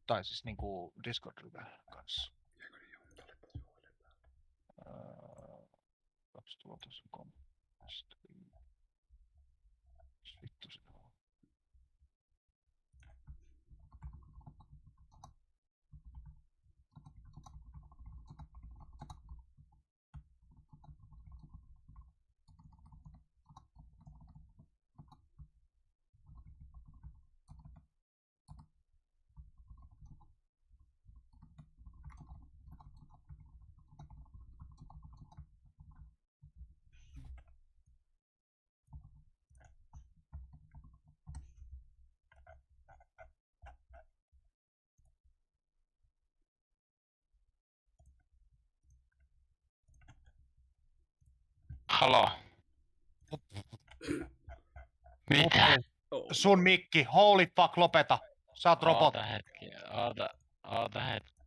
tai siis niinku Discord-ryhmän kanssa. Kaksi tuolla tuossa on vittu se on. Halo. Mitä? Sun mikki, holy fuck, lopeta. Sä oot robot. Oota hetki.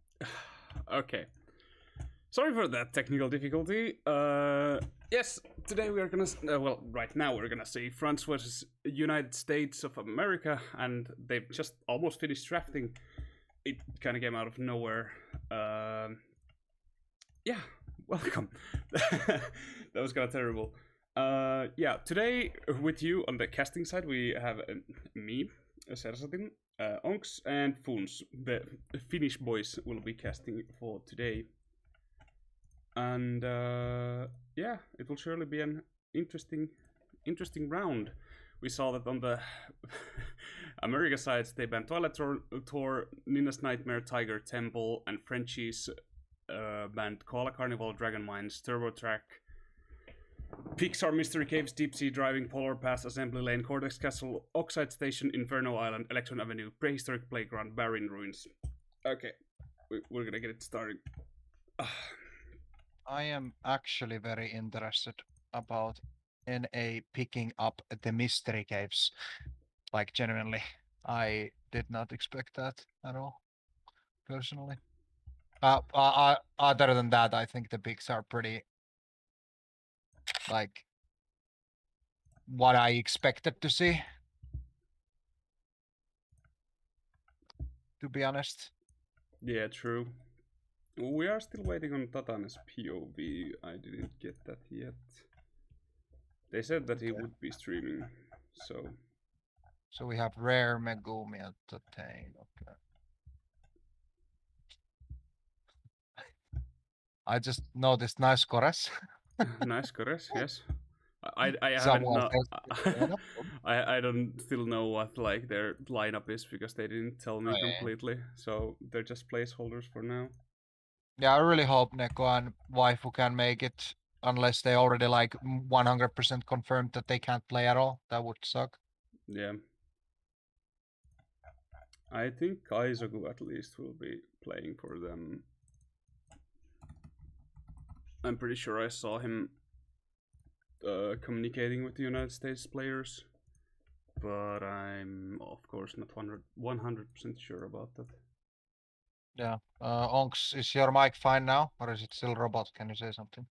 Okay. Sorry for that technical difficulty. Yes, today we are gonna. Well, right now we're gonna see France versus United States of America, and they've just almost finished drafting. It kind of came out of nowhere. Yeah, welcome. That was kind of terrible. Yeah, today with you on the casting side we have me, Sersatin, Onks, and Fhoons. The Finnish boys will be casting for today. And yeah, it will surely be an interesting round. We saw that on the America sides they banned Toilet Tour, Nina's Nightmare, Tiger Temple, and Frenchies banned Koala Carnival, Dragon Mines, Turbo Track, Pixar Mystery Caves, Deep Sea Driving, Polar Pass, Assembly Lane, Cortex Castle, Oxide Station, Inferno Island, Electron Avenue, Prehistoric Playground, Barin Ruins. Okay, we're gonna get it started. I am actually very interested about NA picking up the mystery caves. Like, genuinely, I did not expect that at all, personally. Other than that, I think the picks are pretty, like, what I expected to see, to be honest. Yeah, true. We are still waiting on TATANE's POV. I didn't get that yet. They said that he would be streaming, so... So we have Rare, Megumi, and TATANE. Okay. I just noticed nice chorus. Nice chorus, yes. I haven't Someone no, says- I don't still know what like their lineup is because they didn't tell me completely. So they're just placeholders for now. Yeah, I really hope Neko and Waifu can make it, unless they already like 100% confirmed that they can't play at all. That would suck. Yeah. I think Kaizoku at least will be playing for them. I'm pretty sure I saw him communicating with the United States players, but I'm of course not 100% sure about that. Yeah. Onks, is your mic fine now, or is it still robot? Can you say something?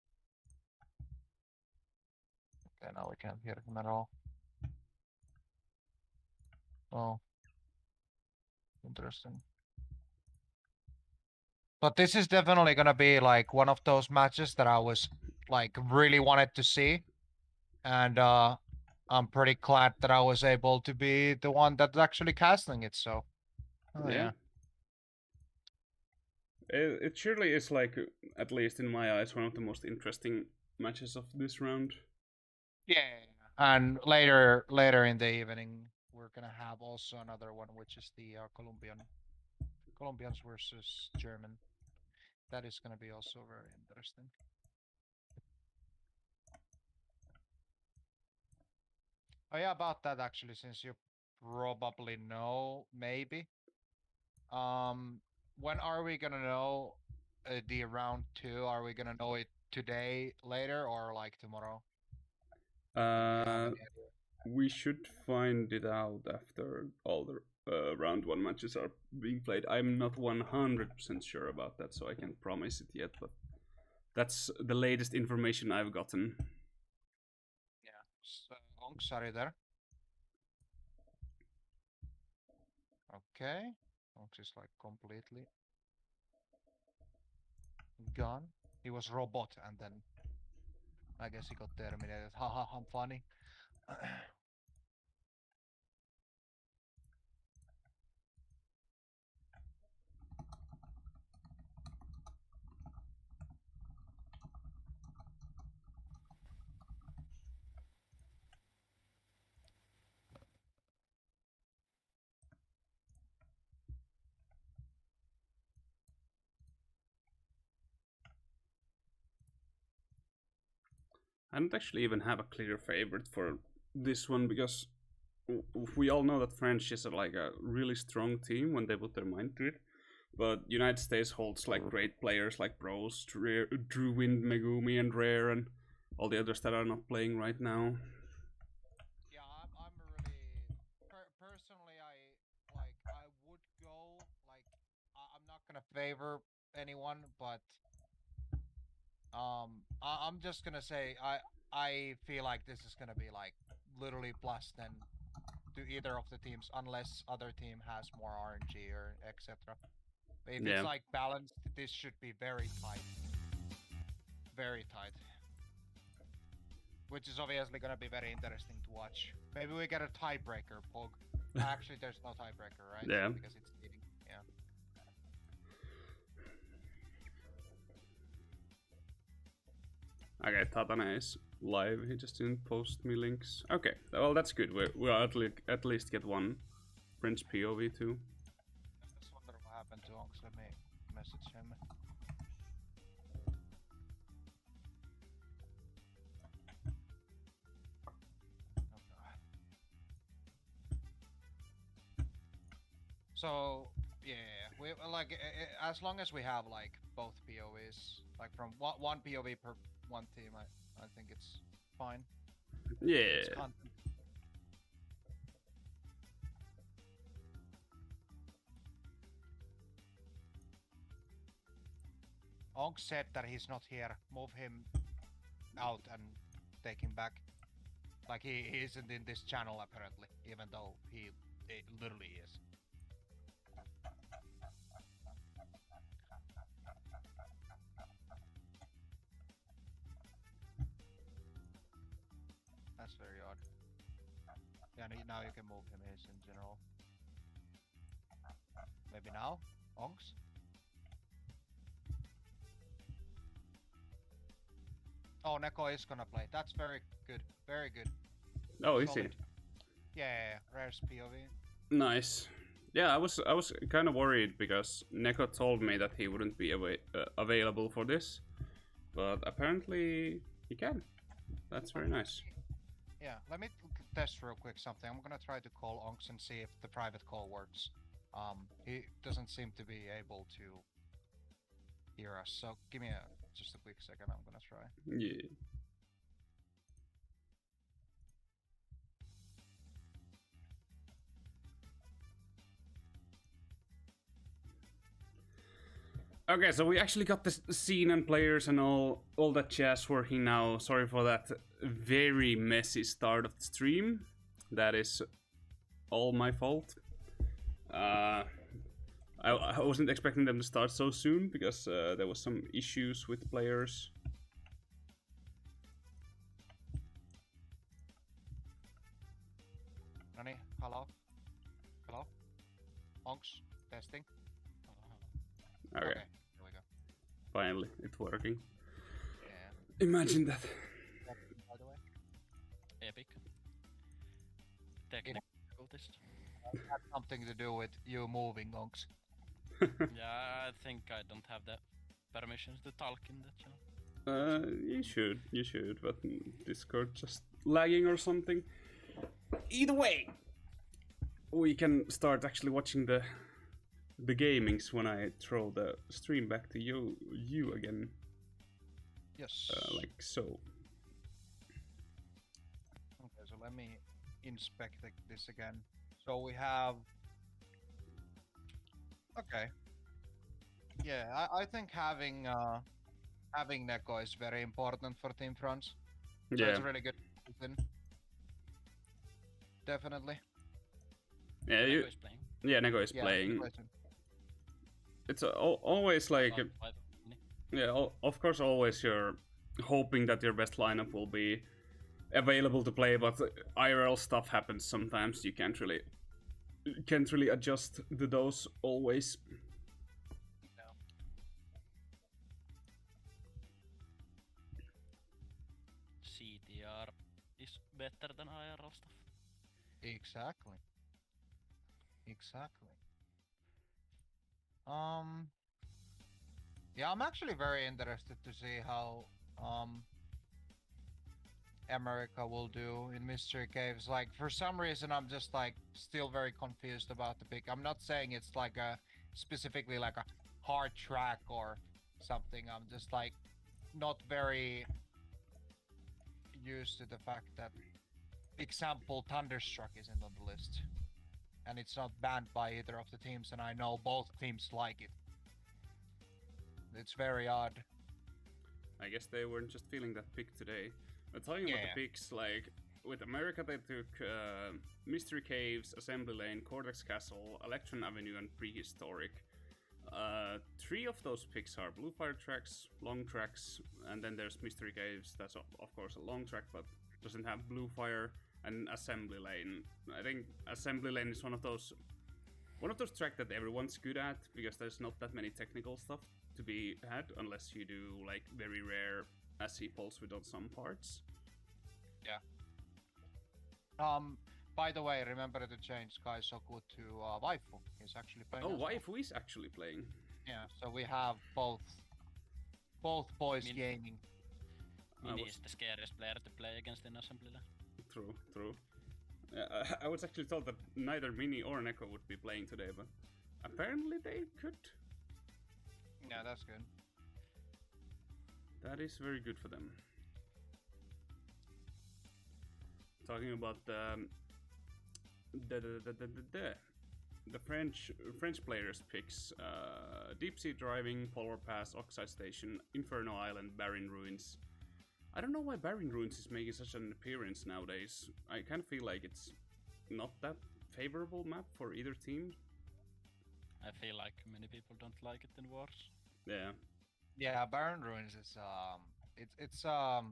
Okay, now we can't hear him at all. Oh. Interesting. But this is definitely gonna be like one of those matches that I was like really wanted to see. And I'm pretty glad that I was able to be the one that's actually casting it, so. Oh, yeah. It surely is like, at least in my eyes, one of the most interesting matches of this round. Yeah. And later in the evening, we're gonna have also another one, which is the Colombians versus German. That is gonna be also very interesting. Oh yeah, about that actually, since you probably know, maybe. When are we gonna know the round 2? Are we gonna know it today, later, or like tomorrow? We should find it out after all the round 1 matches are being played. I'm not 100% sure about that, so I can't promise it yet, but that's the latest information I've gotten. Yeah. So, Onks, are you there? Okay. Onks is like completely gone. He was robot and then I guess he got terminated. Haha, I'm funny. I don't actually even have a clear favorite for this one because we all know that French is like a really strong team when they put their mind to it. But United States holds like great players like Broz, Drewind, Megumi, and Rare, and all the others that are not playing right now. Yeah, I'm really personally. I would go like I'm not gonna favor anyone, but I'm just gonna say I feel like this is gonna be like literally plus 10 to either of the teams unless other team has more RNG or etc. If Yeah. it's like balanced, this should be very tight. Very tight. Which is obviously gonna be very interesting to watch. Maybe we get a tiebreaker, Pog. Actually, there's no tiebreaker, right? Yeah. Because it's cheating. Yeah. Okay, TATANE is live. He just didn't post me links. Okay, well that's good. We'll at least get one French POV too. I just wonder what happened to Onks. Let me message him. So yeah, we like as long as we have like both POVs, like from one POV per one team, I think it's fine. Yeah. It's content. Onks said that he's not here. Move him out and take him back. Like he isn't in this channel apparently, even though he literally is. That's very odd. Yeah, now you can move him in general. Maybe now? Onks? Oh, Neko is gonna play. That's very good. Very good. Oh, is he? Solid. Yeah, Rare's POV. Nice. Yeah, I was kind of worried because Neko told me that he wouldn't be available for this, but apparently he can. That's very nice. Yeah, let me test real quick something. I'm gonna try to call Onks and see if the private call works. He doesn't seem to be able to hear us, so give me just a quick second. I'm gonna try. Yeah. Okay, so we actually got the scene and players and all that jazz working now. Sorry for that very messy start of the stream. That is all my fault. I wasn't expecting them to start so soon because there was some issues with players. Nani, hello? Hello? Onks, testing. Okay, Here we go. finally, it's working. Yeah. Imagine that. By the way, Epic. Technical difficulties. it had something to do with you moving, Onks. Yeah, I think I don't have the permissions to talk in that channel. You should, but Discord just lagging or something. Either way, we can start actually watching the gamings when I throw the stream back to you again. Yes. Like so. Okay, so let me inspect this again. So we have. Okay. Yeah, I think having Neko is very important for Team France. So Yeah. it's a really good reason. Definitely. Yeah, Neko is playing. yeah, Neko is Yeah, playing. listen. it's always like yeah, of course, always you're hoping that your best lineup will be available to play, but IRL stuff happens sometimes. You can't really adjust to those always. No. CTR is better than IRL stuff. Exactly. Exactly. Yeah, I'm actually very interested to see how America will do in Mystery Caves. Like, for some reason, I'm just like still very confused about the pick. I'm not saying it's like a specifically like a hard track or something. I'm just like not very used to the fact that, example, Thunderstruck isn't on the list, and it's not banned by either of the teams, and I know both teams like it. It's very odd. I guess they weren't just feeling that pick today. But talking about the picks, like with America, they took Mystery Caves, Assembly Lane, Cortex Castle, Electron Avenue, and Prehistoric. 3 of those picks are Blue Fire tracks, long tracks, and then there's Mystery Caves. That's of course a long track, but doesn't have Blue Fire, and Assembly Lane. I think Assembly Lane is one of those tracks that everyone's good at, because there's not that many technical stuff to be had unless you do like very rare SE pulse with on some parts. Yeah. By the way, remember to change Kaisoku to Waifu. He's actually playing. Oh, Waifu is actually playing. Yeah, so we have both boys gaming. Mini is the scariest player to play against in Assembly Line. True. I was actually told that neither Mini or Neko would be playing today, but apparently they could. Yeah, that's good. That is very good for them. Talking about the French players' picks: Deep Sea Driving, Polar Pass, Oxide Station, Inferno Island, Barin Ruins. I don't know why Barin Ruins is making such an appearance nowadays. I kind of feel like it's not that favorable map for either team. I feel like many people don't like it in Wars. Yeah. Yeah, Baron Ruins is it's how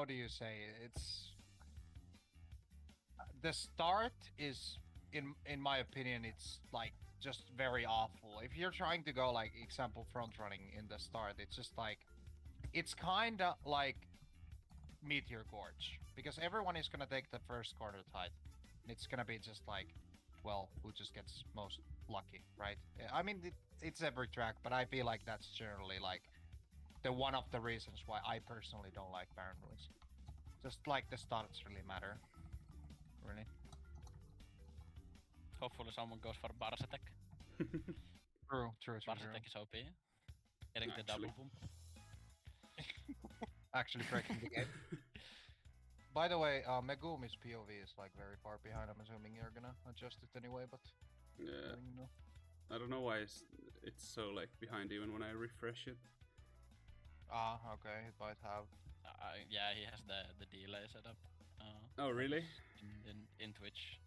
do you say it? It's the start is in my opinion it's like just very awful. If you're trying to go like example front running in the start, it's just like it's kinda like Meteor Gorge, because everyone is gonna take the first corner tight. It's gonna be just like, well, who just gets most lucky, right? I mean, it's every track, but I feel like that's generally like the one of the reasons why I personally don't like Baron Ruins. Just like the starts really matter. Really. Hopefully someone goes for Bars attack. True. Bars attack is OP. Getting the double boom. Actually breaking the game. By the way, Megumi's POV is like very far behind. I'm assuming you're gonna adjust it anyway, but yeah, you know. I don't know why it's so like behind even when I refresh it. Ah, okay, it might have. Yeah, he has the delay set up. Oh really? In Twitch.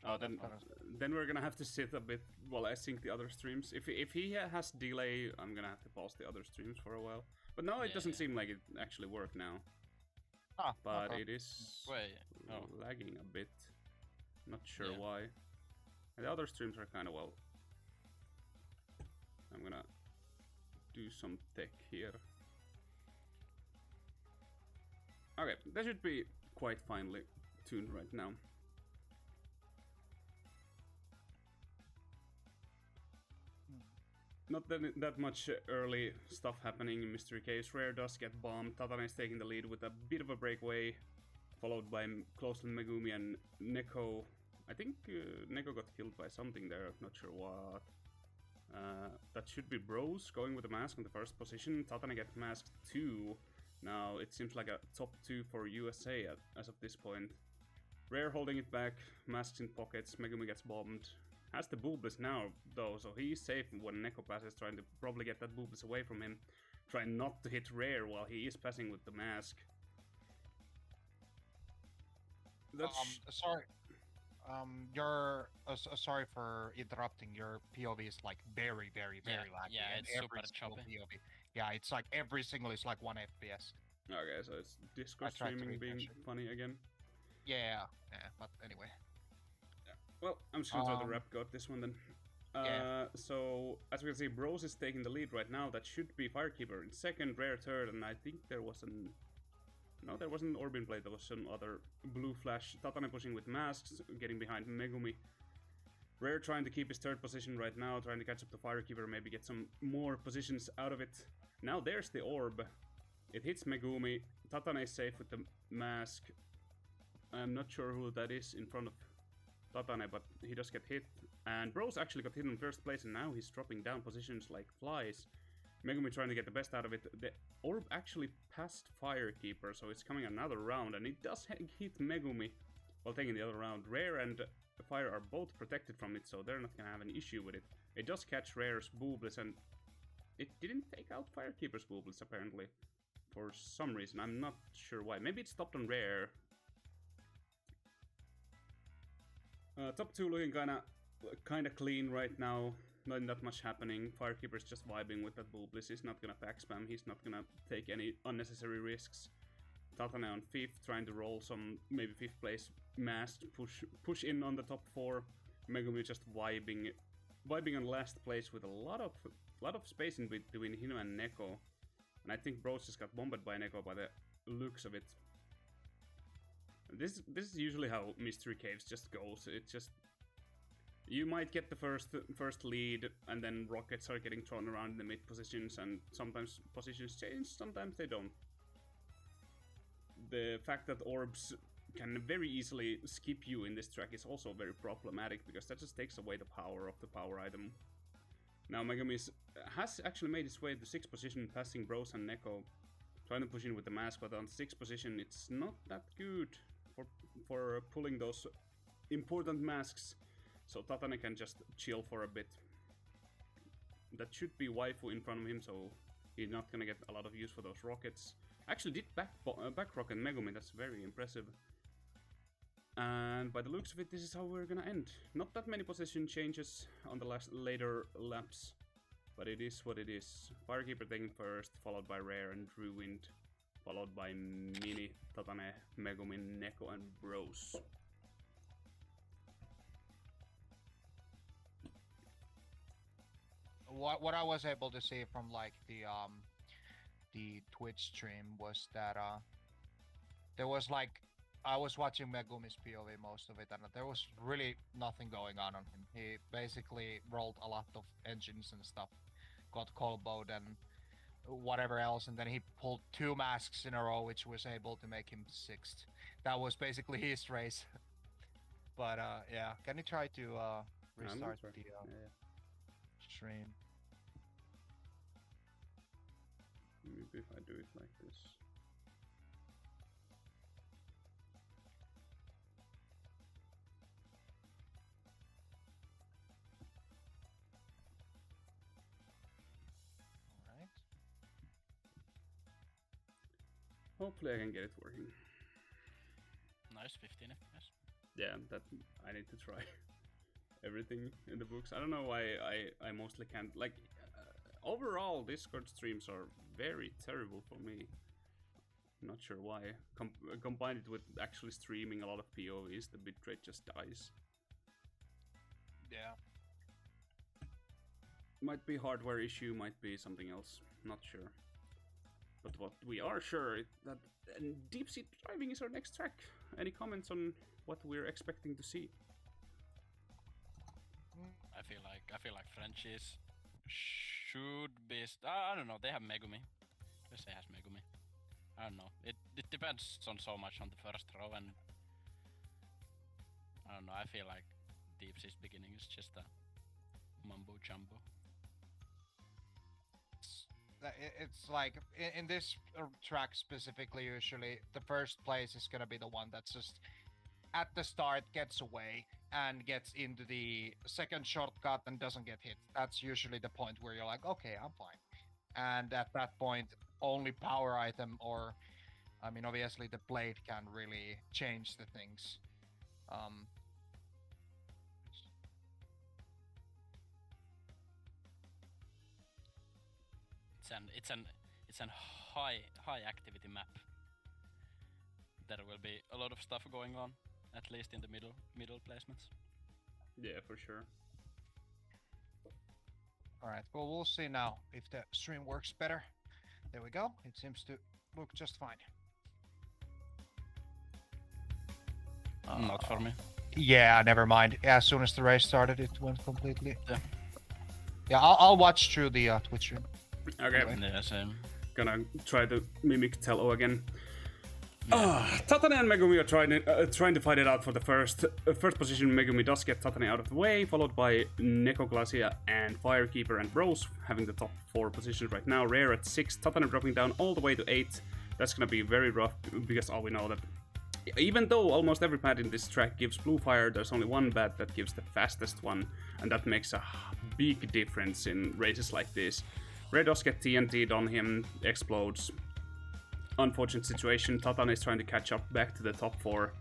Oh, then we're gonna have to sit a bit while I sync the other streams. If he has delay, I'm gonna have to pause the other streams for a while. But now it doesn't seem like it actually worked now. Ah, but okay. it is lagging a bit. Not sure why. And the other streams are kind of well. I'm gonna do some tech here. Okay, that should be quite finely tuned right now. Not that much early stuff happening in Mystery Caves. Rare does get bombed. TATANE is taking the lead with a bit of a breakaway, followed by closely Megumi and Neko. I think Neko got killed by something there, not sure what. That should be Broz going with the mask in the first position. TATANE gets masked 2. Now it seems like a top 2 for USA as of this point. Rare holding it back, masks in pockets, Megumi gets bombed. Has the boobless now though, so he's safe when Neko passes, trying to probably get that boobless away from him. Trying not to hit Rare while he is passing with the mask. Sorry. Your sorry for interrupting. Your POV is like very laggy. yeah, and it's every super single choppy. POV. Yeah, it's like every single is like 1 FPS. Okay, so it's Discord I tried to streaming being refresh it. funny again. Yeah, but anyway. Well, I'm just gonna try to rap god this one then. Yeah. So, as we can see, Broz is taking the lead right now. That should be Firekeeper in second, Rare third, and I think there was an... No, there wasn't Orbin Blade, there was some other blue flash. TATANE pushing with masks, getting behind Megumi. Rare trying to keep his third position right now, trying to catch up to Firekeeper, maybe get some more positions out of it. Now there's the orb. It hits Megumi. TATANE is safe with the mask. I'm not sure who that is in front of TATANE, but he does get hit. And Broz actually got hit in first place, and now he's dropping down positions like flies. Megumi trying to get the best out of it. The orb actually passed Firekeeper, so it's coming another round, and it does hit Megumi while taking the other round. Rare and Fire are both protected from it, so they're not gonna have an issue with it. It does catch Rare's Boobless, and it didn't take out Firekeeper's Boobless, apparently. For some reason, I'm not sure why. Maybe it stopped on Rare. Top 2 looking kinda clean right now. Not that much happening. Firekeeper's just vibing with that Boobless. He's not gonna pack spam. He's not gonna take any unnecessary risks. TATANE on 5th, trying to roll some maybe 5th place mask, push in on the top 4. Megumi just vibing on last place with a lot of space in between him and Neko. And I think Broz just got bombed by Neko by the looks of it. This is usually how Mystery Caves just goes. It's just... You might get the first lead, and then rockets are getting thrown around in the mid positions, and sometimes positions change, sometimes they don't. The fact that orbs can very easily skip you in this track is also very problematic, because that just takes away the power of the power item. Now Megumi has actually made his way to 6th position, passing Broz and Neko, trying to push in with the mask, but on 6th position it's not that good for pulling those important masks. So TATANE can just chill for a bit. That should be Waifu in front of him, so he's not gonna get a lot of use for those rockets. Actually did back rocket Megumi, that's very impressive. And by the looks of it, this is how we're gonna end. Not that many position changes on the later laps, but it is what it is. Firekeeper taking first, followed by Rare and Drewind, followed by Mini, TATANE, Megumi, Neko, and Broz. What I was able to see from like the Twitch stream was that there was like, I was watching Megumi's POV most of it, and there was really nothing going on him. He basically rolled a lot of engines and stuff, got comboed and whatever else, and then he pulled 2 masks in a row, which was able to make him 6th. That was basically his race. But yeah, can you try to restart the stream? Maybe if I do it like this. Alright. Hopefully I can get it working. Nice, 15 FPS. Yeah, that I need to try everything in the books. I don't know why I mostly can't, like, overall Discord streams are very terrible for me. Not sure why. Combine it with actually streaming a lot of POVs, the bitrate just dies. Yeah. Might be hardware issue, might be something else. Not sure. But what we are sure is that deep sea driving is our next track. Any comments on what we're expecting to see? I feel like Frenchies should be. I don't know. They have Megumi. USA has Megumi. I don't know. It depends on so much on the first row, and I don't know. I feel like Deep Sea's beginning is just a mumbo jumbo. It's like in this track specifically, usually the first place is gonna be the one that's just at the start gets away and gets into the second shortcut and doesn't get hit. That's usually the point where you're like, okay, I'm fine. And at that point, only power item, or I mean, obviously the blade can really change the things. it's an high activity map. There will be a lot of stuff going on, at least in the middle placements. Yeah, for sure. All right. Well, we'll see now if the stream works better. There we go. It seems to look just fine. Not for me. Yeah, never mind. Yeah, as soon as the race started, it went completely. Yeah. Yeah, I'll watch through the Twitch stream. Okay. Anyway. Yeah, same. Gonna try to mimic Tello again. TATANE and Megumi are trying to fight it out for the first position. Megumi does get TATANE out of the way, followed by NekoGlacia and Firekeeper and Broz having the top 4 positions right now. Rare at 6, TATANE dropping down all the way to 8. That's gonna be very rough because all we know that even though almost every pad in this track gives blue fire, there's only one pad that gives the fastest one, and that makes a big difference in races like this. Rare does get TNT'd on him, explodes. Unfortunate situation. TATANE is trying to catch up back to the top 4.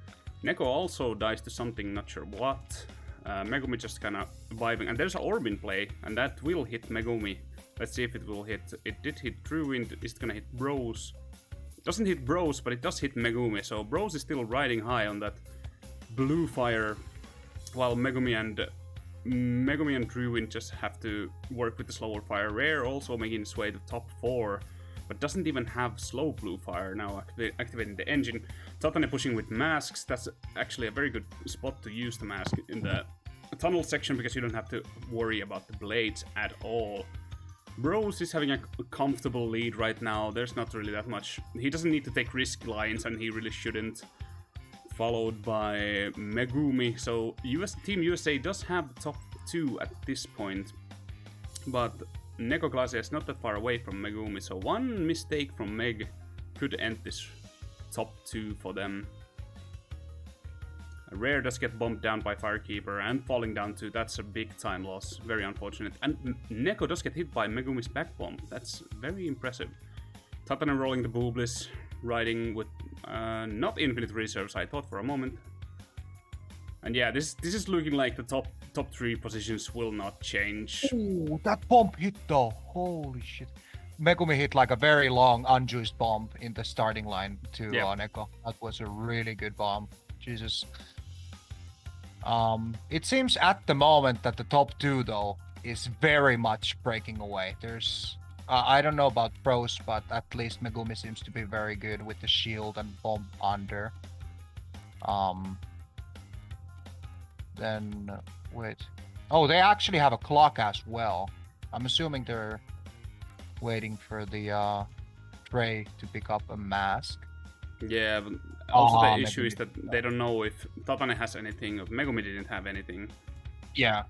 Neko also dies to something, not sure what. Megumi just kinda vibing, and there's an orb in play, and that will hit Megumi. Let's see if it will hit. It did hit Drewind. Is it gonna hit Broz? Doesn't hit Broz, but it does hit Megumi, so Broz is still riding high on that blue fire, while Megumi and Drewind just have to work with the slower fire. Rare also making its way to top 4, but doesn't even have slow blue fire now activating the engine. TATANE pushing with masks. That's actually a very good spot to use the mask in the tunnel section because you don't have to worry about the blades at all. Broz is having a comfortable lead right now. There's not really that much. He doesn't need to take risk lines, and he really shouldn't. Followed by Megumi. So Team USA does have the top 2 at this point, but NekoGlacia is not that far away from Megumi, so one mistake from Meg could end this top 2 for them. Rare does get bumped down by Firekeeper and falling down too. That's a big time loss. Very unfortunate. And Neko does get hit by Megumi's back bomb. That's very impressive. TATANE rolling the Booblis, riding with not infinite reserves, I thought for a moment. And yeah, this is looking like the top 3 positions will not change. Ooh, that bomb hit though. Holy shit. Megumi hit like a very long unjuiced bomb in the starting line to Neko. That was a really good bomb. Jesus. It seems at the moment that the top 2 though is very much breaking away. There's I don't know about Broz, but at least Megumi seems to be very good with the shield and bomb under. Then wait. Oh, they actually have a clock as well. I'm assuming they're waiting for the Trey to pick up a mask. Yeah, but also the issue is that they don't know if TATANE has anything, or Megumi didn't have anything. Yeah.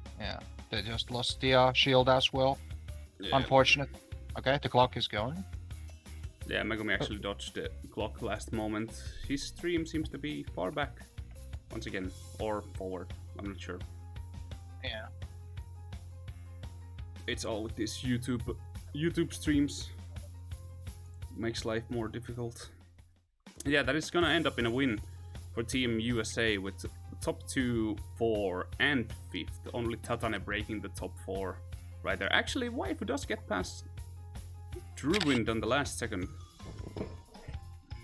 They just lost the shield as well. Yeah. Unfortunate. Okay, the clock is going. Yeah, Megumi actually dodged the clock last moment. His stream seems to be far back once again, or forward. I'm not sure. Yeah. It's all with these YouTube streams. Makes life more difficult. Yeah, that is gonna end up in a win for Team USA with top 2, 4, and 5th. Only TATANE breaking the top 4 right there. Actually, Waifu does get past Drewind on the last second.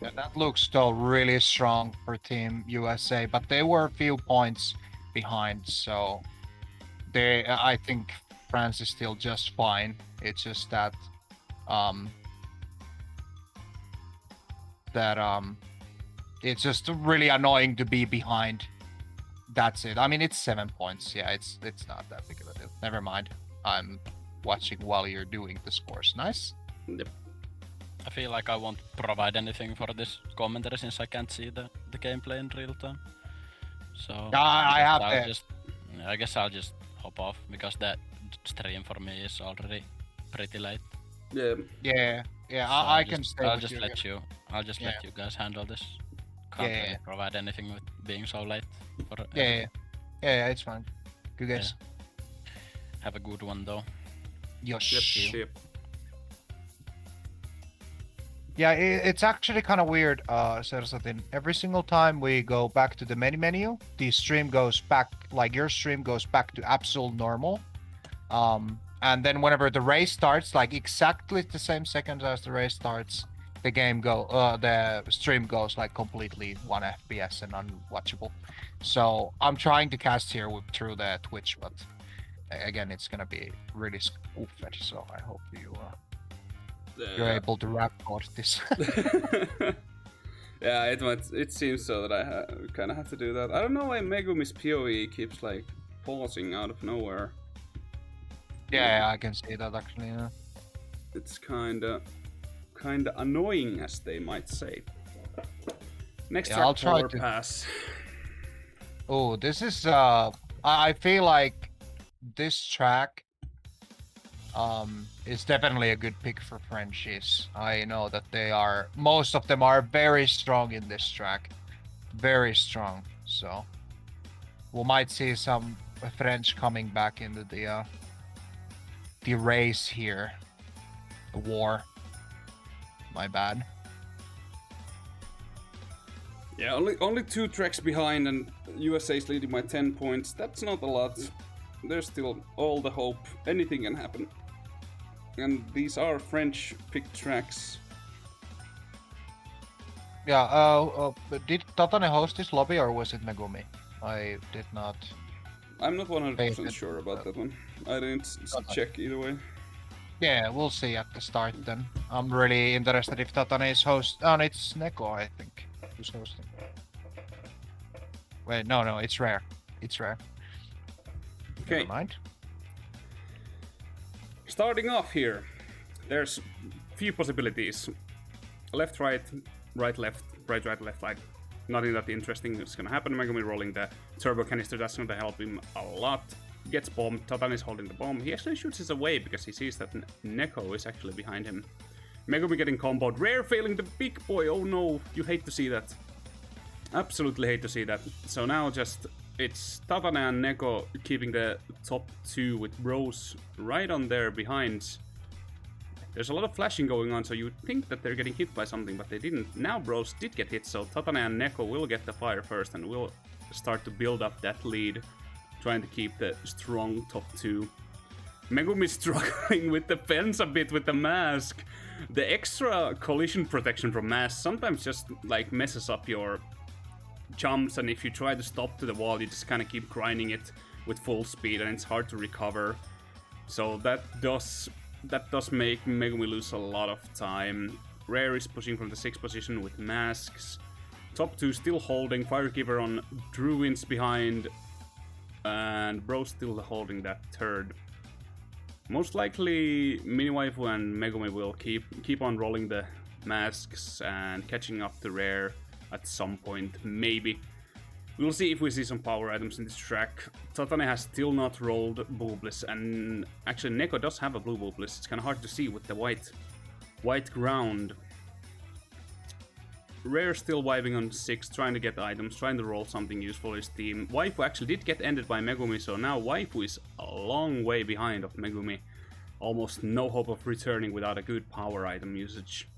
Yeah, that looks still really strong for Team USA, but they were a few points behind, so I think France is still just fine. It's just that it's just really annoying to be behind. That's it. I mean, it's 7 points. Yeah, it's not that big of a deal. Never mind. I'm watching while you're doing the scores. Nice. Yep. I feel like I won't provide anything for this commentary since I can't see the gameplay in real time. So I guess I'll just hop off because that stream for me is already pretty late. Yeah. So I can stay. I'll just let you guys handle this. Can't really provide anything with being so late. Yeah, it's fine. Good guys. Have a good one though. Yep. Yeah, it's actually kind of weird, Sersatin. Every single time we go back to the menu, the stream goes back, like your stream goes back to absolute normal. and then whenever the race starts, like exactly the same second as the race starts, the stream goes like completely 1 FPS and unwatchable. So I'm trying to cast here through the Twitch, but again, it's gonna be really spoofed. So I hope you're able to record this. Yeah, it seems so that I kind of have to do that. I don't know why Megumi's PoE keeps like pausing out of nowhere. Yeah, I can see that actually. Yeah. It's kind of annoying, as they might say. Next track, I'll try to pass. Oh, this is I feel like this track is definitely a good pick for Frenchies. I know that most of them are very strong in this track. Very strong. So we might see some French coming back into the race here. The war. My bad. Yeah, only 2 tracks behind, and USA is leading by 10 points. That's not a lot. There's still all the hope. Anything can happen. And these are French picked tracks. Yeah, did TATANE host this lobby or was it Megumi? I did not. I'm not 100% sure about that one. I didn't check either way. Yeah, we'll see at the start then. I'm really interested if TATANE is host. Oh, no, it's Neko, I think, who's hosting. Wait, no, it's Rare. It's Rare. Okay. Never mind. Starting off here, there's few possibilities. Left, right, right, left, right, left, like nothing that interesting is gonna happen. Megumi rolling the turbo canister, that's gonna help him a lot. Gets bombed, TATANE is holding the bomb. He actually shoots his away because he sees that Neko is actually behind him. Megumi getting comboed, Rare failing the big boy, oh no, you hate to see that. Absolutely hate to see that. So now it's TATANE and Neko keeping the top 2 with Broz right on there behind. There's a lot of flashing going on, so you'd think that they're getting hit by something, but they didn't. Now Broz did get hit, so TATANE and Neko will get the fire first and will start to build up that lead, trying to keep the strong top 2. Megumi struggling with the fence a bit with the mask. The extra collision protection from mask sometimes just like messes up your jumps, and if you try to stop to the wall, you just kind of keep grinding it with full speed, and it's hard to recover. So that does make Megumi lose a lot of time. Rare is pushing from the 6th position with masks. Top 2 still holding, Firekeeper on Drewind behind, and Broz still holding that 3rd. Most likely Miniwaifu and Megumi will keep on rolling the masks and catching up to Rare at some point, maybe. We'll see if we see some power items in this track. TATANE has still not rolled Boobliss, and actually Neko does have a blue Boobliss. It's kind of hard to see with the white ground. Rare still vibing on 6, trying to get items, trying to roll something useful for his team. Waifu actually did get ended by Megumi, so now Waifu is a long way behind of Megumi. Almost no hope of returning without a good power item usage.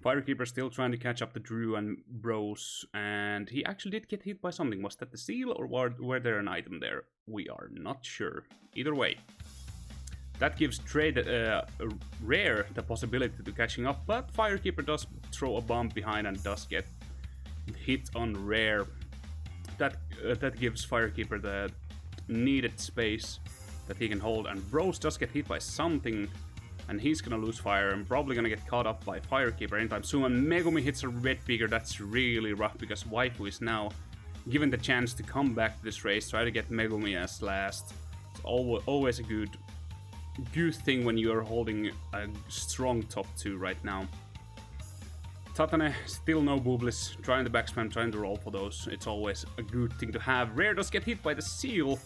Firekeeper still trying to catch up to Drew and Broz, and he actually did get hit by something. Was that the seal, or were there an item there? We are not sure. Either way, that gives Rare the possibility to catching up, but Firekeeper does throw a bomb behind and does get hit on Rare. That gives Firekeeper the needed space that he can hold, and Broz does get hit by something, and he's gonna lose fire and probably gonna get caught up by Firekeeper anytime soon. And Megumi hits a red beaker. That's really rough because Waifu is now given the chance to come back to this race, try to get Megumi as last. It's always a good thing when you're holding a strong top 2 right now. TATANE, still no Boobliss, trying to backspam, trying to roll for those. It's always a good thing to have. Rare does get hit by the seal.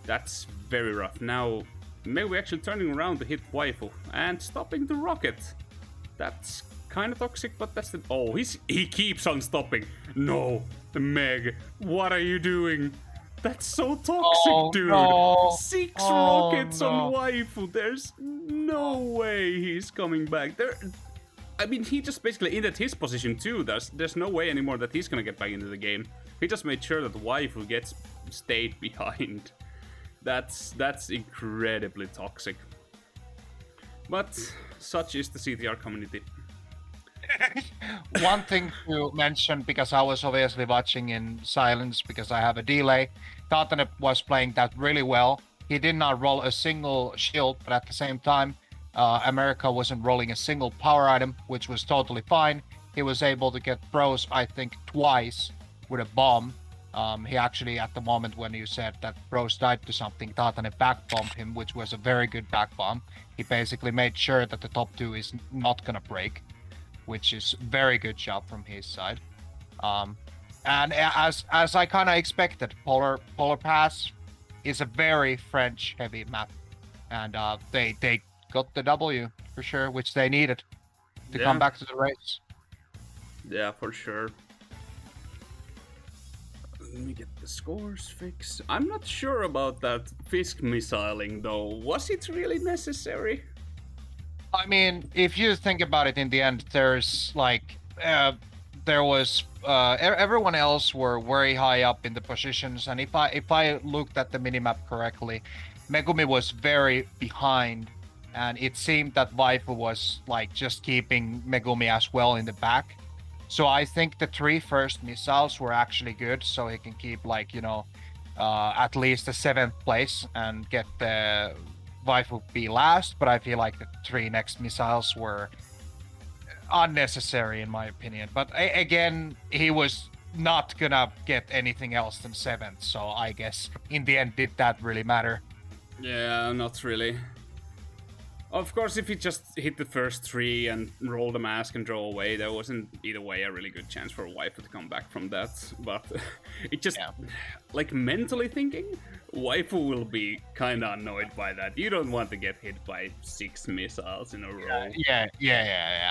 That's very rough. Now Megumi actually turning around to hit Waifu and stopping the rocket. That's kind of toxic, but that's the... Oh, he keeps on stopping. No, Meg, what are you doing? That's so toxic, dude. No. 6 rockets on Waifu. There's no way he's coming back. I mean, he just basically ended his position too. There's no way anymore that he's gonna get back into the game. He just made sure that Waifu stayed behind. That's incredibly toxic. But such is the CTR community. One thing to mention, because I was obviously watching in silence because I have a delay, TATANE was playing that really well. He did not roll a single shield, but at the same time, America wasn't rolling a single power item, which was totally fine. He was able to get Broz, I think, twice with a bomb. He actually, at the moment when you said that Broz died to something, TATANE back-bombed him, which was a very good back-bomb. He basically made sure that the top 2 is not gonna break, which is very good job from his side. And as I kind of expected, Polar Pass is a very French-heavy map, and they got the W for sure, which they needed to come back to the race. Yeah, for sure. Let me get the scores fixed. I'm not sure about that Fisk missiling though. Was it really necessary? I mean, if you think about it, in the end, there's like, there was everyone else were very high up in the positions, and if I looked at the minimap correctly, Megumi was very behind, and it seemed that Waifu was like just keeping Megumi as well in the back. So I think the 3 first missiles were actually good, so he can keep like, you know, at least the 7th place and get the Waifu be last. But I feel like the 3 next missiles were unnecessary in my opinion. But again, he was not gonna get anything else than 7th, so I guess in the end, did that really matter? Yeah, not really. Of course, if he just hit the first 3 and roll the mask and draw away, there wasn't either way a really good chance for Waifu to come back from that. But it just, like mentally thinking, Waifu will be kind of annoyed by that. You don't want to get hit by 6 missiles in a row. Yeah.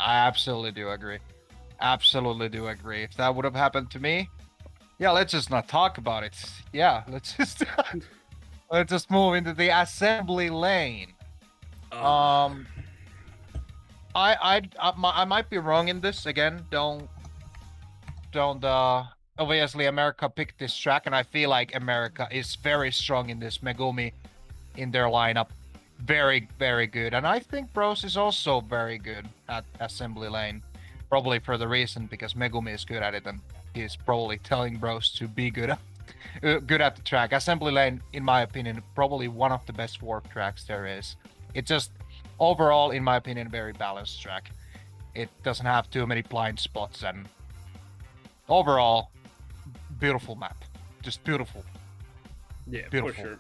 I absolutely do agree. Absolutely do agree. If that would have happened to me, yeah, let's just not talk about it. Yeah, let's just move into the assembly lane. I might be wrong in this again. Don't obviously America picked this track, and I feel like America is very strong in this. Megumi in their lineup, very, very good. And I think Broz is also very good at assembly lane, probably for the reason because Megumi is good at it, and he's probably telling Broz to be good at the track. Assembly lane, in my opinion, probably one of the best warp tracks there is. It just, overall, in my opinion, very balanced track. It doesn't have too many blind spots, and overall, beautiful map. Just beautiful. Yeah, beautiful. For sure.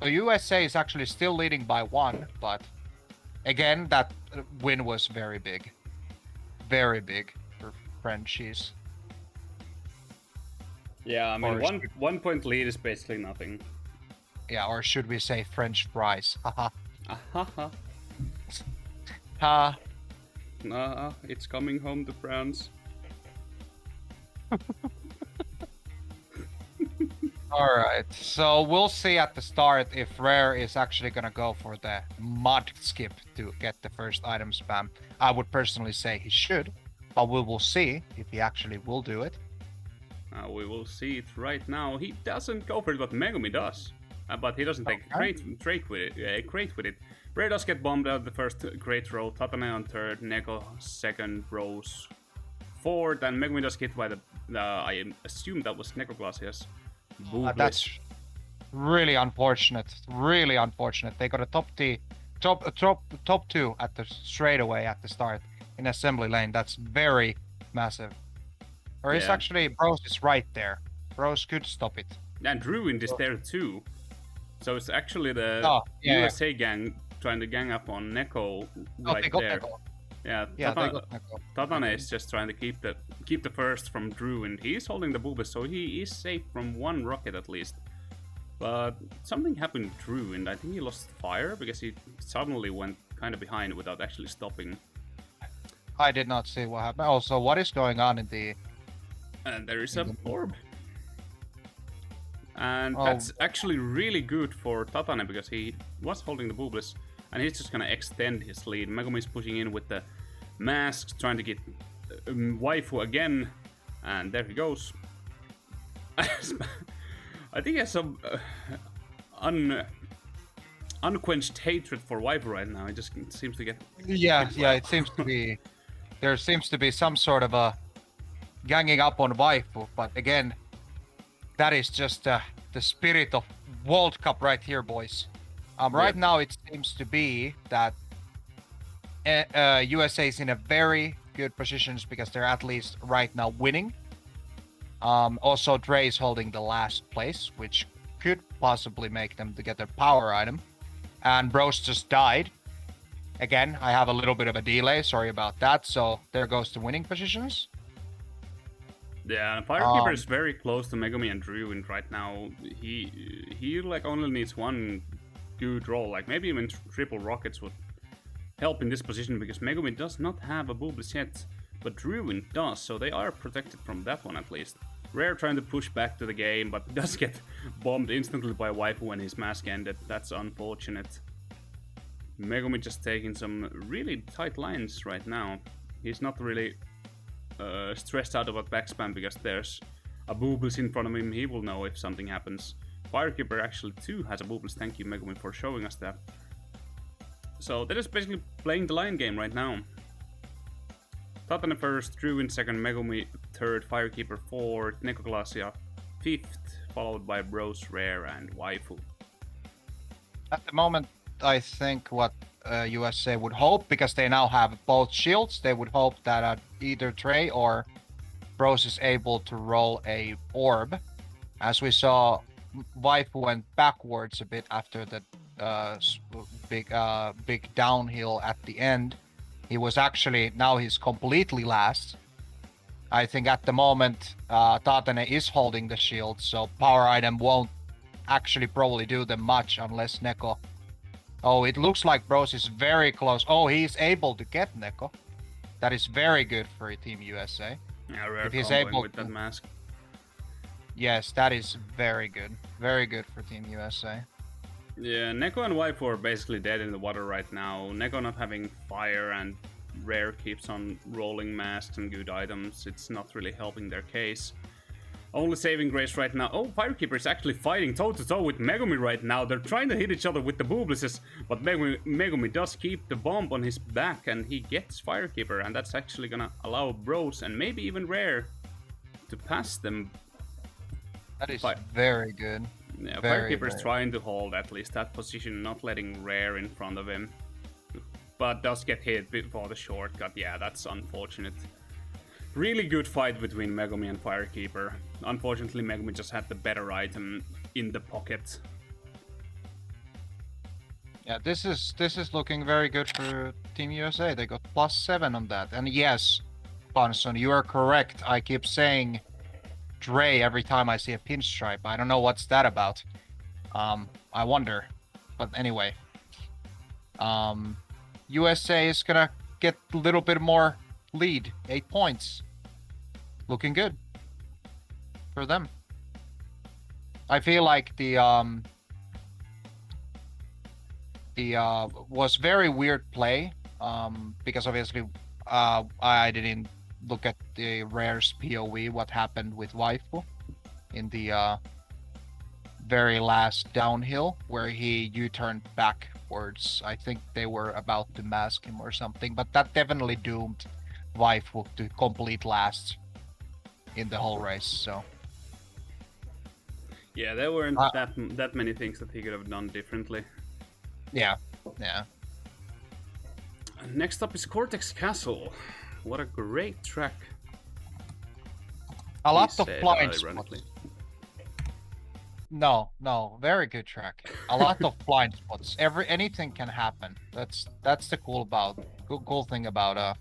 The USA is actually still leading by 1, but again, that win was very big. Very big for Frenchies. Yeah, I mean, one point lead is basically nothing. Yeah, or should we say French fries? Haha. Ha. Nah, it's coming home to France. Alright, so we'll see at the start if Rare is actually gonna go for the mod skip to get the first item spam. I would personally say he should, but we will see if he actually will do it. We will see it right now. He doesn't go for it, but Megumi does. But he doesn't take a crate with it. Rare does get bombed out the first crate roll. TATANE on 3rd, Neko 2nd, Broz 4th, and Megumi does hit by the I assume that was NekoGlacia's that's really unfortunate. Really unfortunate. They got a top 2 at the straightaway at the start in assembly lane. That's very massive. Or it's actually Broz is right there. Broz could stop it. And Drewind is there too. So it's actually the USA gang trying to gang up on Neko right there. Neko. Yeah, TATANE is just trying to keep the first from Drewind. He's holding the bulbous, so he is safe from 1 rocket at least. But something happened to Drewind. I think he lost fire because he suddenly went kind of behind without actually stopping. I did not see what happened. Also, what is going on in the... And there is an orb. And that's actually really good for TATANE because he was holding the bulbous and he's just gonna extend his lead. Megumi is pushing in with the masks, trying to get Waifu again, and there he goes. I think he has some unquenched hatred for Waifu right now. He just seems to get... Yeah, it seems to be... There seems to be some sort of a ganging up on Waifu, but again, that is just the spirit of World Cup right here, boys. Right now it seems to be that USA is in a very good positions because they're at least right now winning. Also, Dre is holding the last place, which could possibly make them to get their power item. And Broz just died. Again, I have a little bit of a delay, sorry about that. So there goes the winning positions. Yeah, Firekeeper is very close to Megumi and Drewind right now. He like only needs one good roll, like maybe even triple rockets would help in this position because Megumi does not have a Boobless yet, but Drewind does, so they are protected from that one at least. Rare trying to push back to the game, but does get bombed instantly by Waifu when his mask ended. That's unfortunate. Megumi just taking some really tight lines right now. He's not really stressed out about backspam because there's a Boobless in front of him. He will know if something happens. Firekeeper actually too has a Boobless. Thank you, Megumi, for showing us that. So they're just basically playing the line game right now. TATANE first, Drewind second, Megumi third, Firekeeper fourth, NekoGlacia fifth, followed by Broz, Rare, and Waifu. At the moment, I think what USA would hope, because they now have both shields, they would hope that either Trey or Broz is able to roll a orb. As we saw, Waifu went backwards a bit after the big downhill at the end. He was actually, now he's completely last. I think at the moment, TATANE is holding the shield, so power item won't actually probably do them much unless Neko... Oh, it looks like Broz is very close. Oh, he's able to get Neko. That is very good for Team USA. Yeah, Rare if he's comboing able with that mask. Yes, that is very good. Very good for Team USA. Yeah, Neko and Waifu are basically dead in the water right now. Neko not having fire and Rare keeps on rolling masks and good items. It's not really helping their case. Only saving grace right now. Oh, Firekeeper is actually fighting toe-to-toe with Megumi right now. They're trying to hit each other with the Booblesses, but Megumi does keep the bomb on his back and he gets Firekeeper, and that's actually gonna allow Broz and maybe even Rare to pass them. That is very good. Yeah, Firekeeper is trying to hold at least that position, not letting Rare in front of him. But does get hit before the shortcut. Yeah, that's unfortunate. Really good fight between Megumi and Firekeeper. Unfortunately, Megumi just had the better item in the pocket. Yeah, this is looking very good for Team USA. They got +7 on that. And yes, Bonson, you are correct. I keep saying Dre every time I see a pinstripe. I don't know what's that about. I wonder. But anyway. USA is gonna get a little bit more lead. 8 points. Looking good for them. I feel like the was very weird play, because obviously I didn't look at the Rare's POV, what happened with Waifu in the very last downhill where he U-turned backwards. I think they were about to mask him or something, but that definitely doomed Waifu to complete last in the whole race. So yeah, there weren't that many things that he could have done differently. Yeah. Next up is Cortex Castle. What a great track. A lot of blind spots. No, very good track. A lot of blind spots. Anything can happen. That's the cool thing about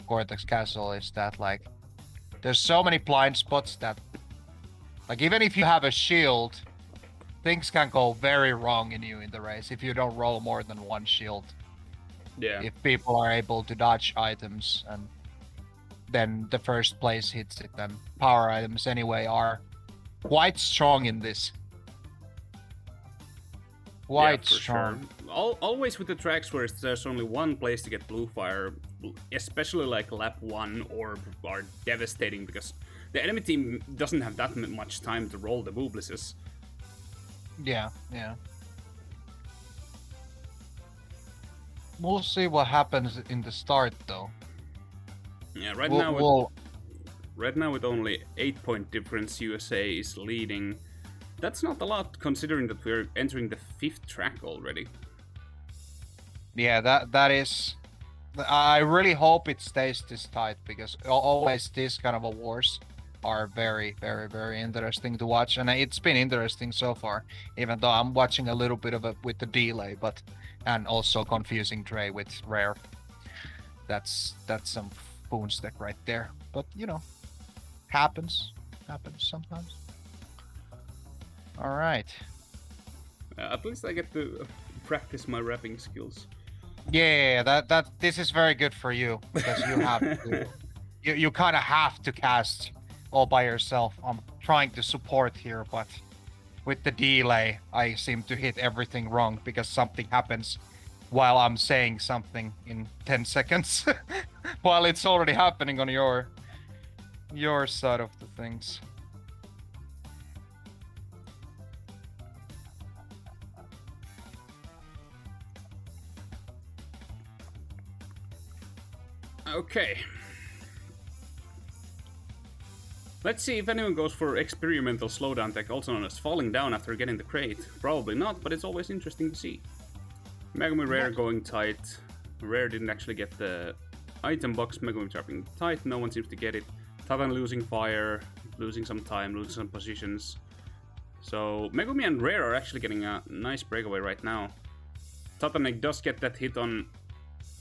Cortex Castle is that like there's so many blind spots that like even if you have a shield, things can go very wrong in the race if you don't roll more than one shield. Yeah. If people are able to dodge items and then the first place hits it, then power items anyway are quite strong in this. Quite strong. Sure. Always with the tracks where there's only one place to get blue fire, especially like lap 1 or are devastating because the enemy team doesn't have that much time to roll the booblises. Yeah. We'll see what happens in the start, though. Yeah, right now with only 8-point difference, USA is leading. That's not a lot considering that we're entering the 5th track already. Yeah, that is. I really hope it stays this tight because always these kind of wars are very, very, very interesting to watch, and it's been interesting so far. Even though I'm watching a little bit of it with the delay, and also confusing Dre with Rare. That's some Fhoons deck right there. But you know, happens sometimes. All right. At least I get to practice my rapping skills. Yeah, that this is very good for you because you have to, you kind of have to cast all by yourself. I'm trying to support here, but with the delay, I seem to hit everything wrong because something happens while I'm saying something in 10 seconds, while it's already happening on your side of the things. Okay. Let's see if anyone goes for experimental slowdown tech, also known as falling down after getting the crate. Probably not, but it's always interesting to see. Megumi Rare going tight. Rare didn't actually get the item box. Megumi dropping tight. No one seems to get it. TATANE losing fire, losing some time, losing some positions. So Megumi and Rare are actually getting a nice breakaway right now. TATANE does get that hit on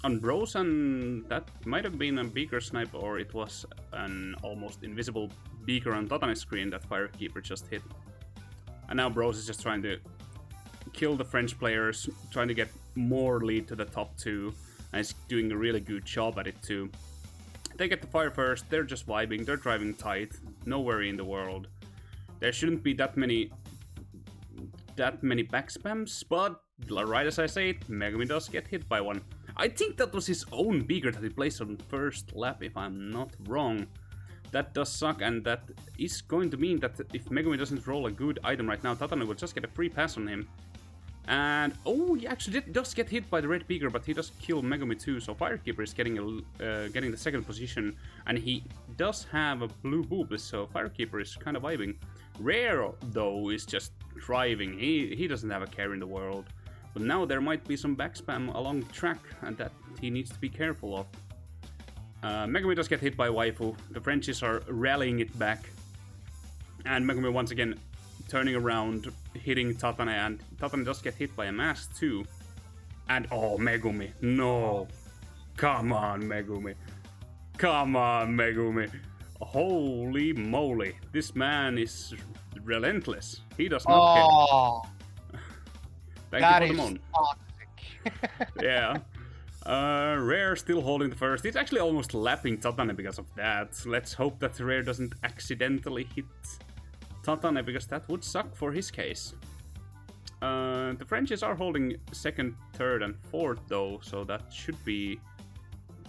Broz, and that might have been a beaker snipe, or it was an almost invisible beaker on TATANE's screen that Firekeeper just hit. And now Broz is just trying to kill the French players, trying to get more lead to the top 2, and is doing a really good job at it too. They get the fire first, they're just vibing, they're driving tight, no worry in the world. There shouldn't be that many back spams, but right as I say it, Megumi does get hit by one. I think that was his own beaker that he placed on first lap, if I'm not wrong. That does suck, and that is going to mean that if Megumi doesn't roll a good item right now, TATANE will just get a free pass on him. And, oh, he actually does get hit by the red beaker, but he does kill Megumi too, so Firekeeper is getting the second position, and he does have a blue boobless, so Firekeeper is kind of vibing. Rare, though, is just driving. He doesn't have a care in the world. But now there might be some backspam along the track, and that he needs to be careful of. Megumi does get hit by Waifu. The Frenchies are rallying it back. And Megumi once again turning around, hitting TATANE, and TATANE does get hit by a mask too. And oh, Megumi, no. Come on, Megumi. Come on, Megumi. Holy moly. This man is relentless. He does not care. Thank you for the moan. Yeah. Rare still holding the first. It's actually almost lapping TATANE because of that. Let's hope that Rare doesn't accidentally hit TATANE, because that would suck for his case. The Frenchies are holding second, third, and fourth though, so that should be,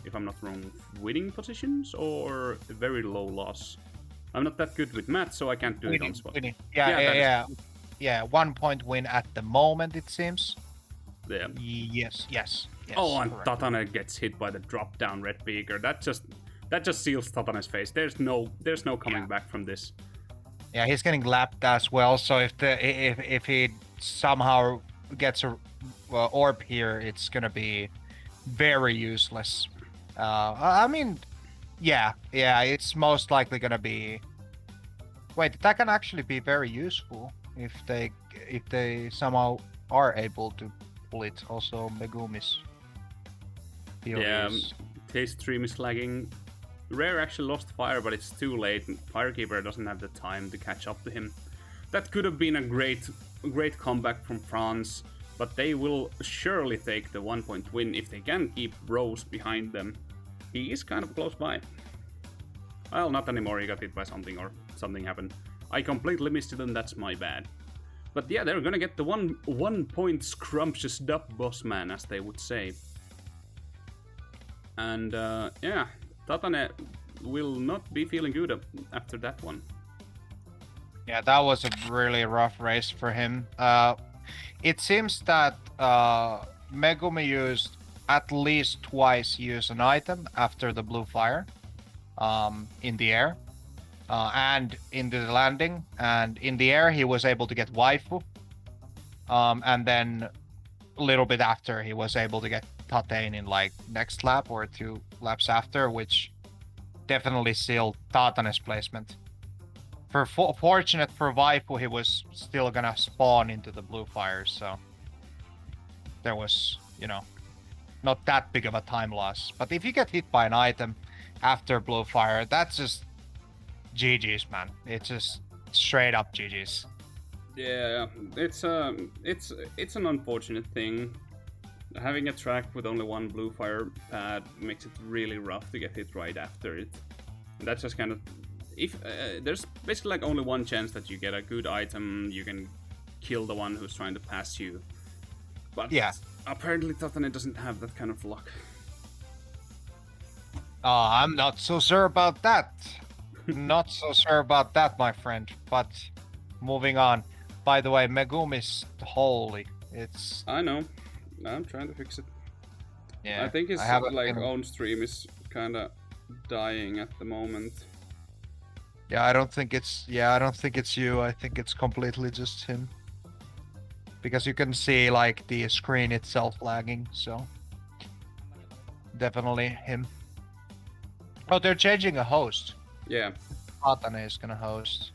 if I'm not wrong, winning positions or a very low loss. I'm not that good with math, so I can't do it on spot. Winning. Yeah, 1 point win at the moment, it seems. Yeah. Yes. Oh, and TATANE gets hit by the drop down red beaker. That just seals TATANE's face. There's no coming back from this. Yeah, he's getting lapped as well. So if he somehow gets a orb here, it's gonna be very useless. I mean, yeah, it's most likely gonna be. Wait, that can actually be very useful if they somehow are able to pull it. Also, Megumi's. Yeah, his stream is lagging. Rare actually lost fire, but it's too late. Firekeeper doesn't have the time to catch up to him. That could have been a great comeback from France, but they will surely take the 1 point win if they can keep Broz behind them. He is kind of close by. Well, not anymore. He got hit by something, or something happened. I completely missed it, and that's my bad. But yeah, they're gonna get the one point scrumptious dub boss man, as they would say. And yeah, TATANE will not be feeling good after that one. Yeah, that was a really rough race for him. It seems that Megumi used at least twice an item after the blue fire in the air and in the landing. And in the air, he was able to get waifu. And then a little bit after, he was able to get TATANE in like next lap or 2 laps after, which definitely sealed TATANE's placement. Fortunate for waifu, he was still gonna spawn into the blue fire, so there was, you know, not that big of a time loss. But if you get hit by an item after blue fire, that's just GG's, man. It's just straight up GG's. Yeah, it's an unfortunate thing. Having a track with only one blue fire pad makes it really rough to get hit right after it. And that's just kind of, if there's basically like only one chance that you get a good item, you can kill the one who's trying to pass you. But yeah, apparently TATANE doesn't have that kind of luck. I'm not so sure about that. Not so sure about that, my friend. But moving on. By the way, Megumi's holy. It's. I know. I'm trying to fix it. Yeah. I think his own stream is kind of dying at the moment. Yeah, I don't think it's. Yeah, I don't think it's you. I think it's completely just him. Because you can see like the screen itself lagging, so definitely him. Oh, they're changing a host. Yeah. TATANE is gonna host.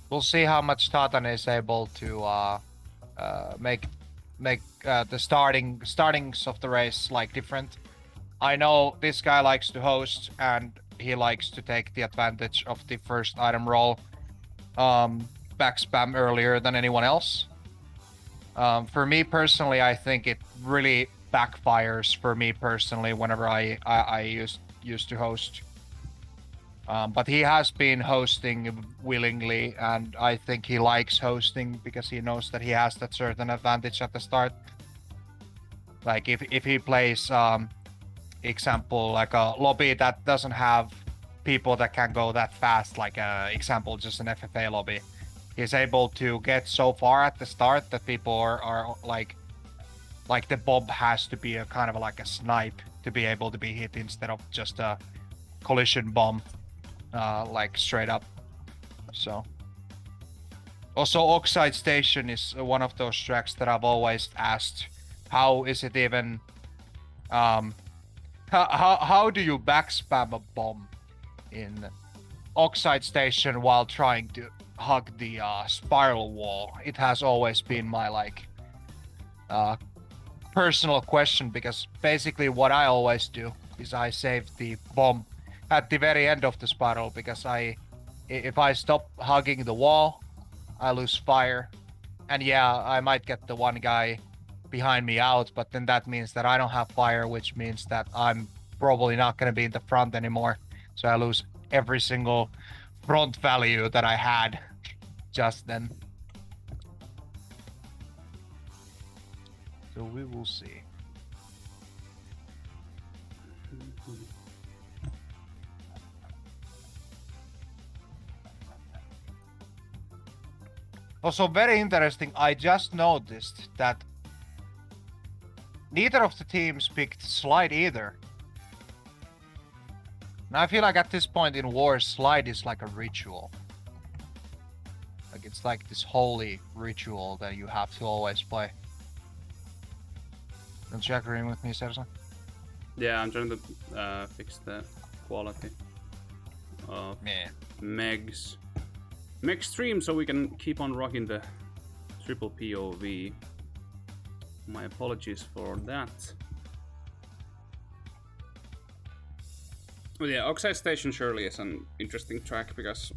We'll see how much TATANE is able to make the startings of the race like different. I know this guy likes to host and he likes to take the advantage of the first item roll back spam earlier than anyone else. For me personally, I think it really backfires for me personally whenever I used to host. But he has been hosting willingly, and I think he likes hosting because he knows that he has that certain advantage at the start. Like if he plays, example, like a lobby that doesn't have people that can go that fast, like example, just an FFA lobby, he's able to get so far at the start that people are like the bomb has to be a kind of like a snipe to be able to be hit instead of just a collision bomb. Like straight up. So also Oxide Station is one of those tracks that I've always asked, how is it even how do you backspam a bomb in Oxide Station while trying to hug the spiral wall? It has always been my like personal question, because basically what I always do is I save the bomb at the very end of the spiral, because if I stop hugging the wall, I lose fire. And yeah, I might get the one guy behind me out, but then that means that I don't have fire, which means that I'm probably not going to be in the front anymore. So I lose every single front value that I had just then. So we will see. Also very interesting, I just noticed that neither of the teams picked slide either. And I feel like at this point in war, slide is like a ritual. Like it's like this holy ritual that you have to always play. Don't you agree with me, Sersatin? Yeah, I'm trying to fix the quality of Meg's stream so we can keep on rocking the triple POV. My apologies for that. But yeah, Oxide Station surely is an interesting track because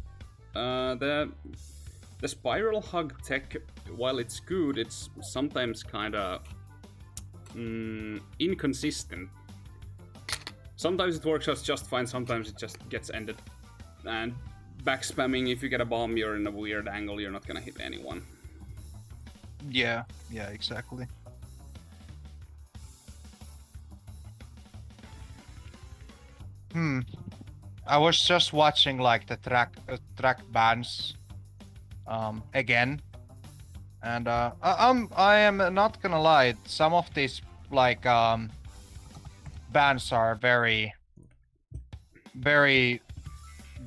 the spiral hug tech, while it's good, it's sometimes kind of inconsistent. Sometimes it works out just fine, sometimes it just gets ended. And back spamming, if you get a bomb, you're in a weird angle, you're not gonna hit anyone. Yeah, exactly. I was just watching like the track bands again, and I am not gonna lie, some of these like bands are very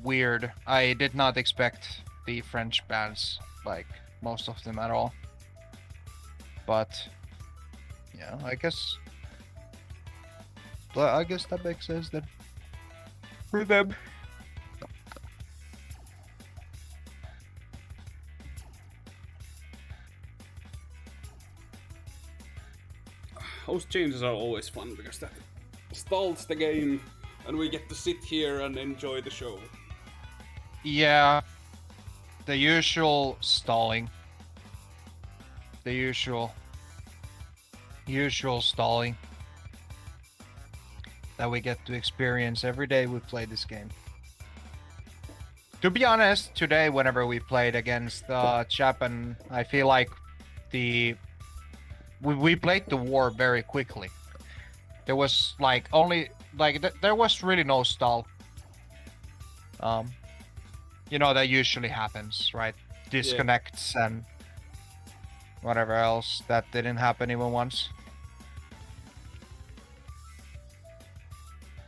weird. I did not expect the French bands, like most of them at all, but yeah, I guess that makes sense then for them. Host changes are always fun because that stalls the game and we get to sit here and enjoy the show. Yeah, the usual stalling. The usual stalling that we get to experience every day we play this game. To be honest, today whenever we played against Japan, I feel like we played the war very quickly. There was like there was really no stall. You know, that usually happens, right? Disconnects and whatever else. That didn't happen even once.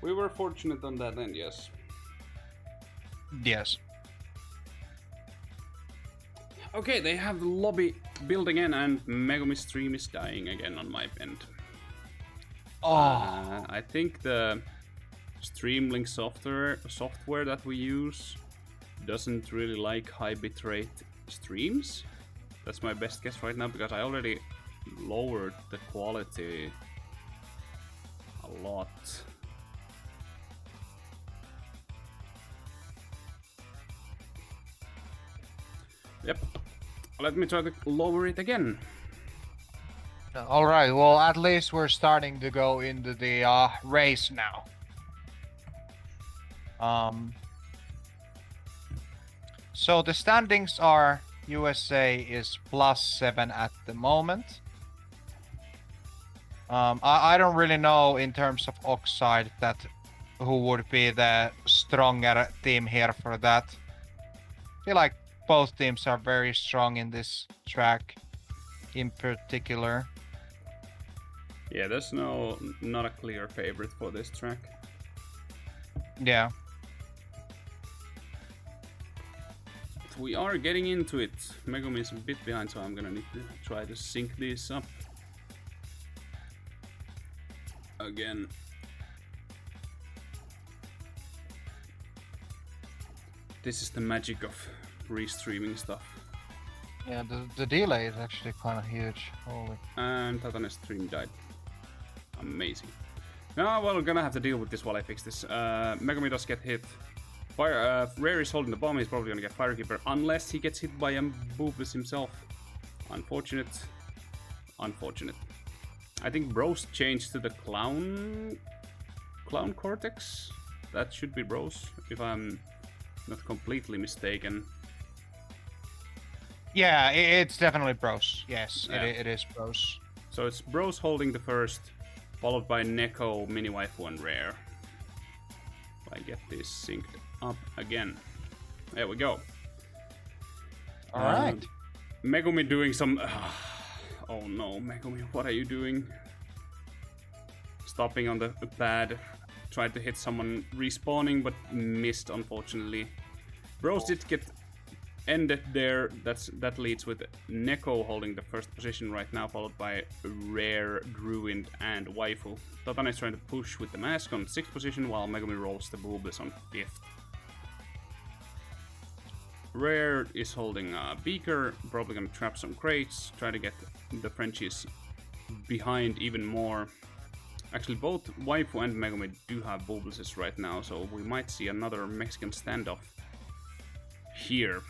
We were fortunate on that end, yes. Yes. Okay, they have the lobby building in and Megumi stream is dying again on my end. Oh. I think the Streamlink software that we use doesn't really like high bitrate streams. That's my best guess right now because I already lowered the quality a lot. Yep. Let me try to lower it again. Alright, well at least we're starting to go into the race now. So the standings are USA is +7 at the moment. I don't really know in terms of Oxide that who would be the stronger team here for that. I feel like both teams are very strong in this track in particular. Yeah, there's not a clear favorite for this track. Yeah. We are getting into it. Megumi is a bit behind, so I'm gonna need to try to sync these up. Again. This is the magic of restreaming stuff. Yeah, the delay is actually kind of huge. Holy. And TATANE stream died. Amazing. Now, well, we're gonna have to deal with this while I fix this. Megumi does get hit. Rare is holding the bomb, he's probably gonna get Firekeeper unless he gets hit by Boobus himself. Unfortunate. Unfortunate. I think Broz changed to the Clown Cortex. That should be Broz, if I'm not completely mistaken. Yeah, it's definitely Broz. Yes, yeah. it is Broz. So it's Broz holding the first, followed by Neko, Miniwaifu, and Rare. I get this synced up again. There we go. Alright. Megumi doing some... oh no, Megumi, what are you doing? Stopping on the pad. Tried to hit someone respawning, but missed, unfortunately. Broz did get ended there. That leads with Neko holding the first position right now, followed by Rare, Drewind, and Waifu. TATANE is trying to push with the mask on 6th position, while Megumi rolls the Boobas on 5th. Rare is holding a Beaker, probably gonna trap some crates, try to get the Frenchies behind even more. Actually, both Waifu and Megumi do have Boobuses right now, so we might see another Mexican standoff here.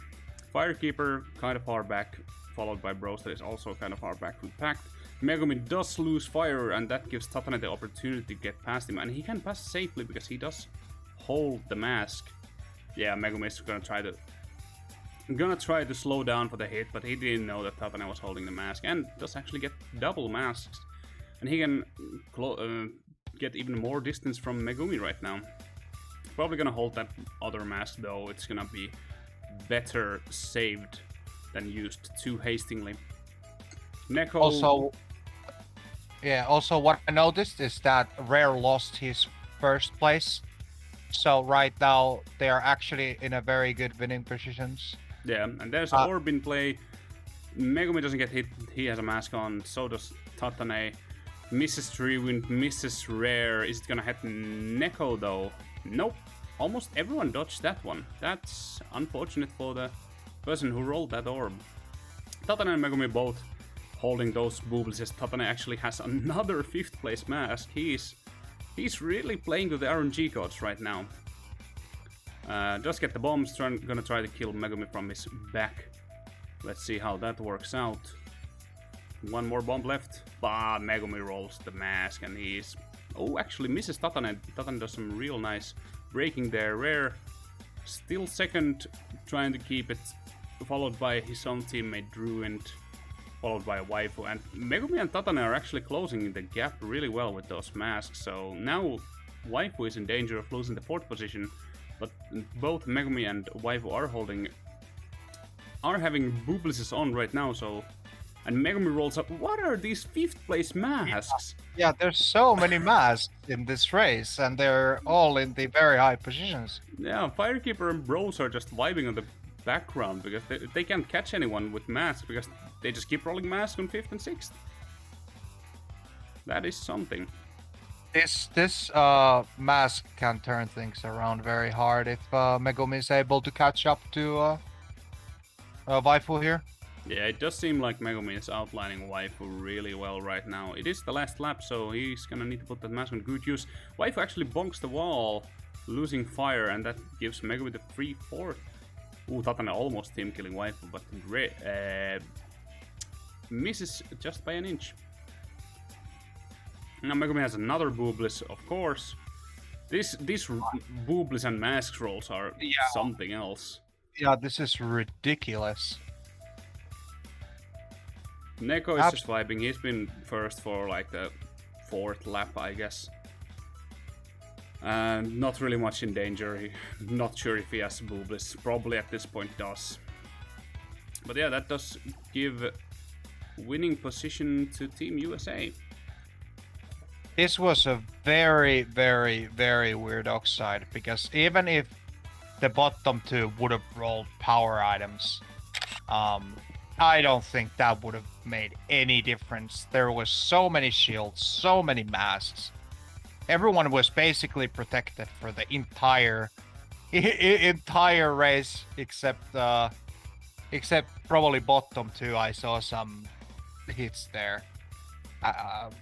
Firekeeper kind of far back, followed by Broz that is also kind of far back with Pact. Megumi does lose fire, and that gives TATANE the opportunity to get past him, and he can pass safely because he does hold the mask. Yeah, Megumi is gonna try to slow down for the hit, but he didn't know that TATANE was holding the mask, and does actually get double masks. And he can get even more distance from Megumi right now. probably gonna hold that other mask though. It's gonna be better saved than used too hastily. Neko... Also what I noticed is that Rare lost his first place. So right now they are actually in a very good winning positions. Yeah, and there's Orb in play. Megumi doesn't get hit, he has a mask on, so does TATANE. Misses Drewind, misses Rare. Is it gonna hit Neko though? Nope. Almost everyone dodged that one. That's unfortunate for the person who rolled that orb. TATANE and Megumi both holding those boobles. TATANE actually has another 5th place mask. He's really playing to the RNG codes right now. Just get the bombs, gonna try to kill Megumi from his back. Let's see how that works out. One more bomb left. But Megumi rolls the mask and he's... Oh, actually misses TATANE. TATANE does some real nice breaking there. Rare still second, trying to keep it. Followed by his own teammate Drewind. Followed by Waifu. And Megumi and TATANE are actually closing the gap really well with those masks. So now Waifu is in danger of losing the 4th position. But both Megumi and Waifu are having booblises on right now, so... And Megumi rolls up. What are these 5th place masks? Yeah, there's so many masks in this race, and they're all in the very high positions. Yeah, Firekeeper and Broz are just vibing on the background because they can't catch anyone with masks because they just keep rolling masks on 5th and 6th. That is something. This mask can turn things around very hard if Megumi is able to catch up to Waifu here. Yeah, it does seem like Megumi is outlining Waifu really well right now. It is the last lap, so he's gonna need to put that mask on good use. Waifu actually bonks the wall, losing fire, and that gives Megumi the 3-4. Ooh, TATANE almost team killing Waifu, but misses just by an inch. Now Megumi has another booblis, of course. These booblis and mask rolls are something else. Yeah, this is ridiculous. Neko is just vibing. He's been first for like the 4th lap, I guess. Not really much in danger. Not sure if he has booblis. Probably at this point does. But yeah, that does give winning position to Team USA. This was a very, very, very weird Oxide, because even if the bottom 2 would have rolled power items, I don't think that would have made any difference. There was so many shields, so many masks. Everyone was basically protected for the entire race, except probably bottom 2. I saw some hits there.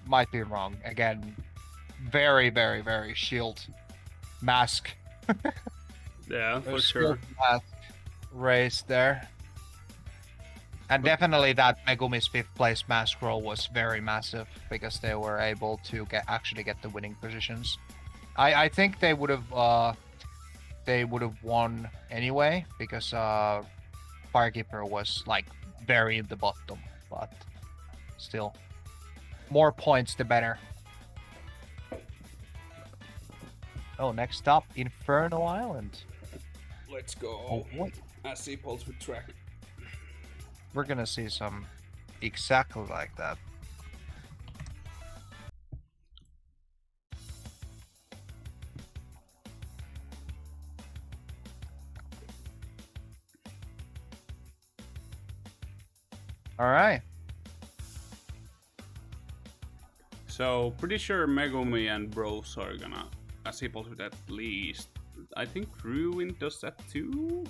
Might be wrong. Again, very, very, very shield mask. Yeah, for sure. Mask race there. And definitely that Megumi's 5th place mask roll was very massive because they were able to actually get the winning positions. I think they would have won anyway because Firekeeper was like very in the bottom, but still, more points the better. Oh, next up, Inferno Island. Let's go. Oh, what? I see Pulse with track. We're gonna see some exactly like that. All right. So pretty sure Megumi and Broz are gonna assemble with at least. I think Drewind does that too.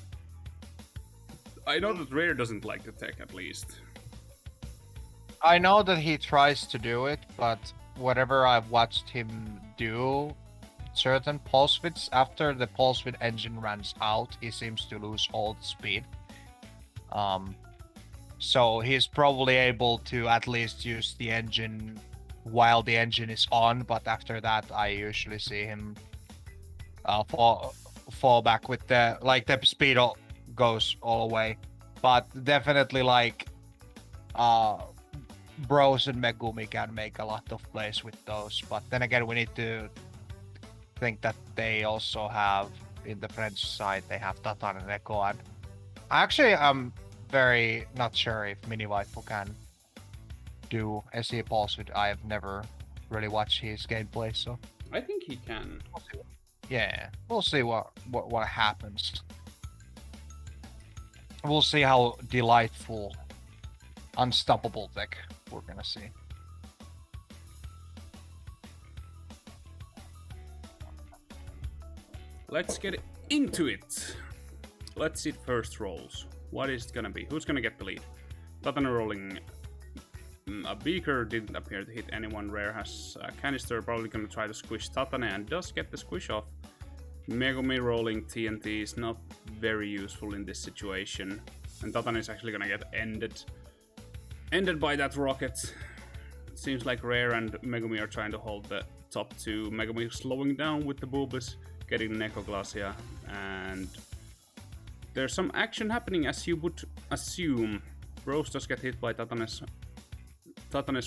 I know that Rare doesn't like the tech at least. I know that he tries to do it, but whatever I've watched him do, certain pulse widths, after the pulse width engine runs out, he seems to lose all the speed. So he's probably able to at least use the engine while the engine is on, but after that I usually see him fall back with the speed goes all away. But definitely like Broz and Megumi can make a lot of plays with those, but then again we need to think that they also have, in the French side, they have TATANE and Neko, and I actually am very not sure if Miniwaifu can do SE Pulse with. I have never really watched his gameplay, so I think he can. yeah, we'll see what happens. We'll see how delightful, unstoppable deck we're gonna see. Let's get into it. Let's see first rolls. What is it gonna be? Who's gonna get the lead? TATANE rolling a beaker, didn't appear to hit anyone. Rare has a canister, probably gonna try to squish TATANE and does get the squish off. Megumi rolling TNT is not very useful in this situation. And TATANE is actually gonna get ended by that rocket. It seems like Rare and Megumi are trying to hold the top two. Megumi slowing down with the Boobas, getting NekoGlacia, and there's some action happening as you would assume. Broz does get hit by TATANE's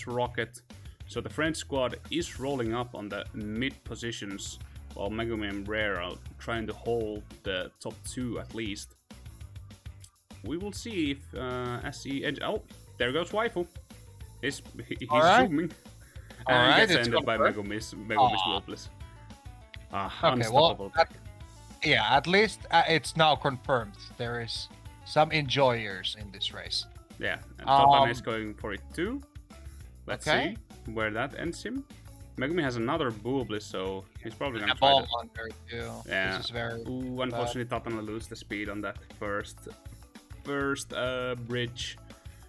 rocket, so the French squad is rolling up on the mid positions, while Megumi and Rare are trying to hold the top two at least. We will see if SE edge. Oh, there goes Waifu. He's zooming. And gets ended by Megumi's Wobbles. Okay, Unstoppable. well, yeah, at least it's now confirmed. There is some enjoyers in this race. Yeah, and TATANE is going for it too. Let's Okay. see where that ends him. Megumi has another Booblis, so he's probably gonna A try ball to... under too. Yeah. This is very. Ooh, unfortunately TATANE lose the speed on that first bridge.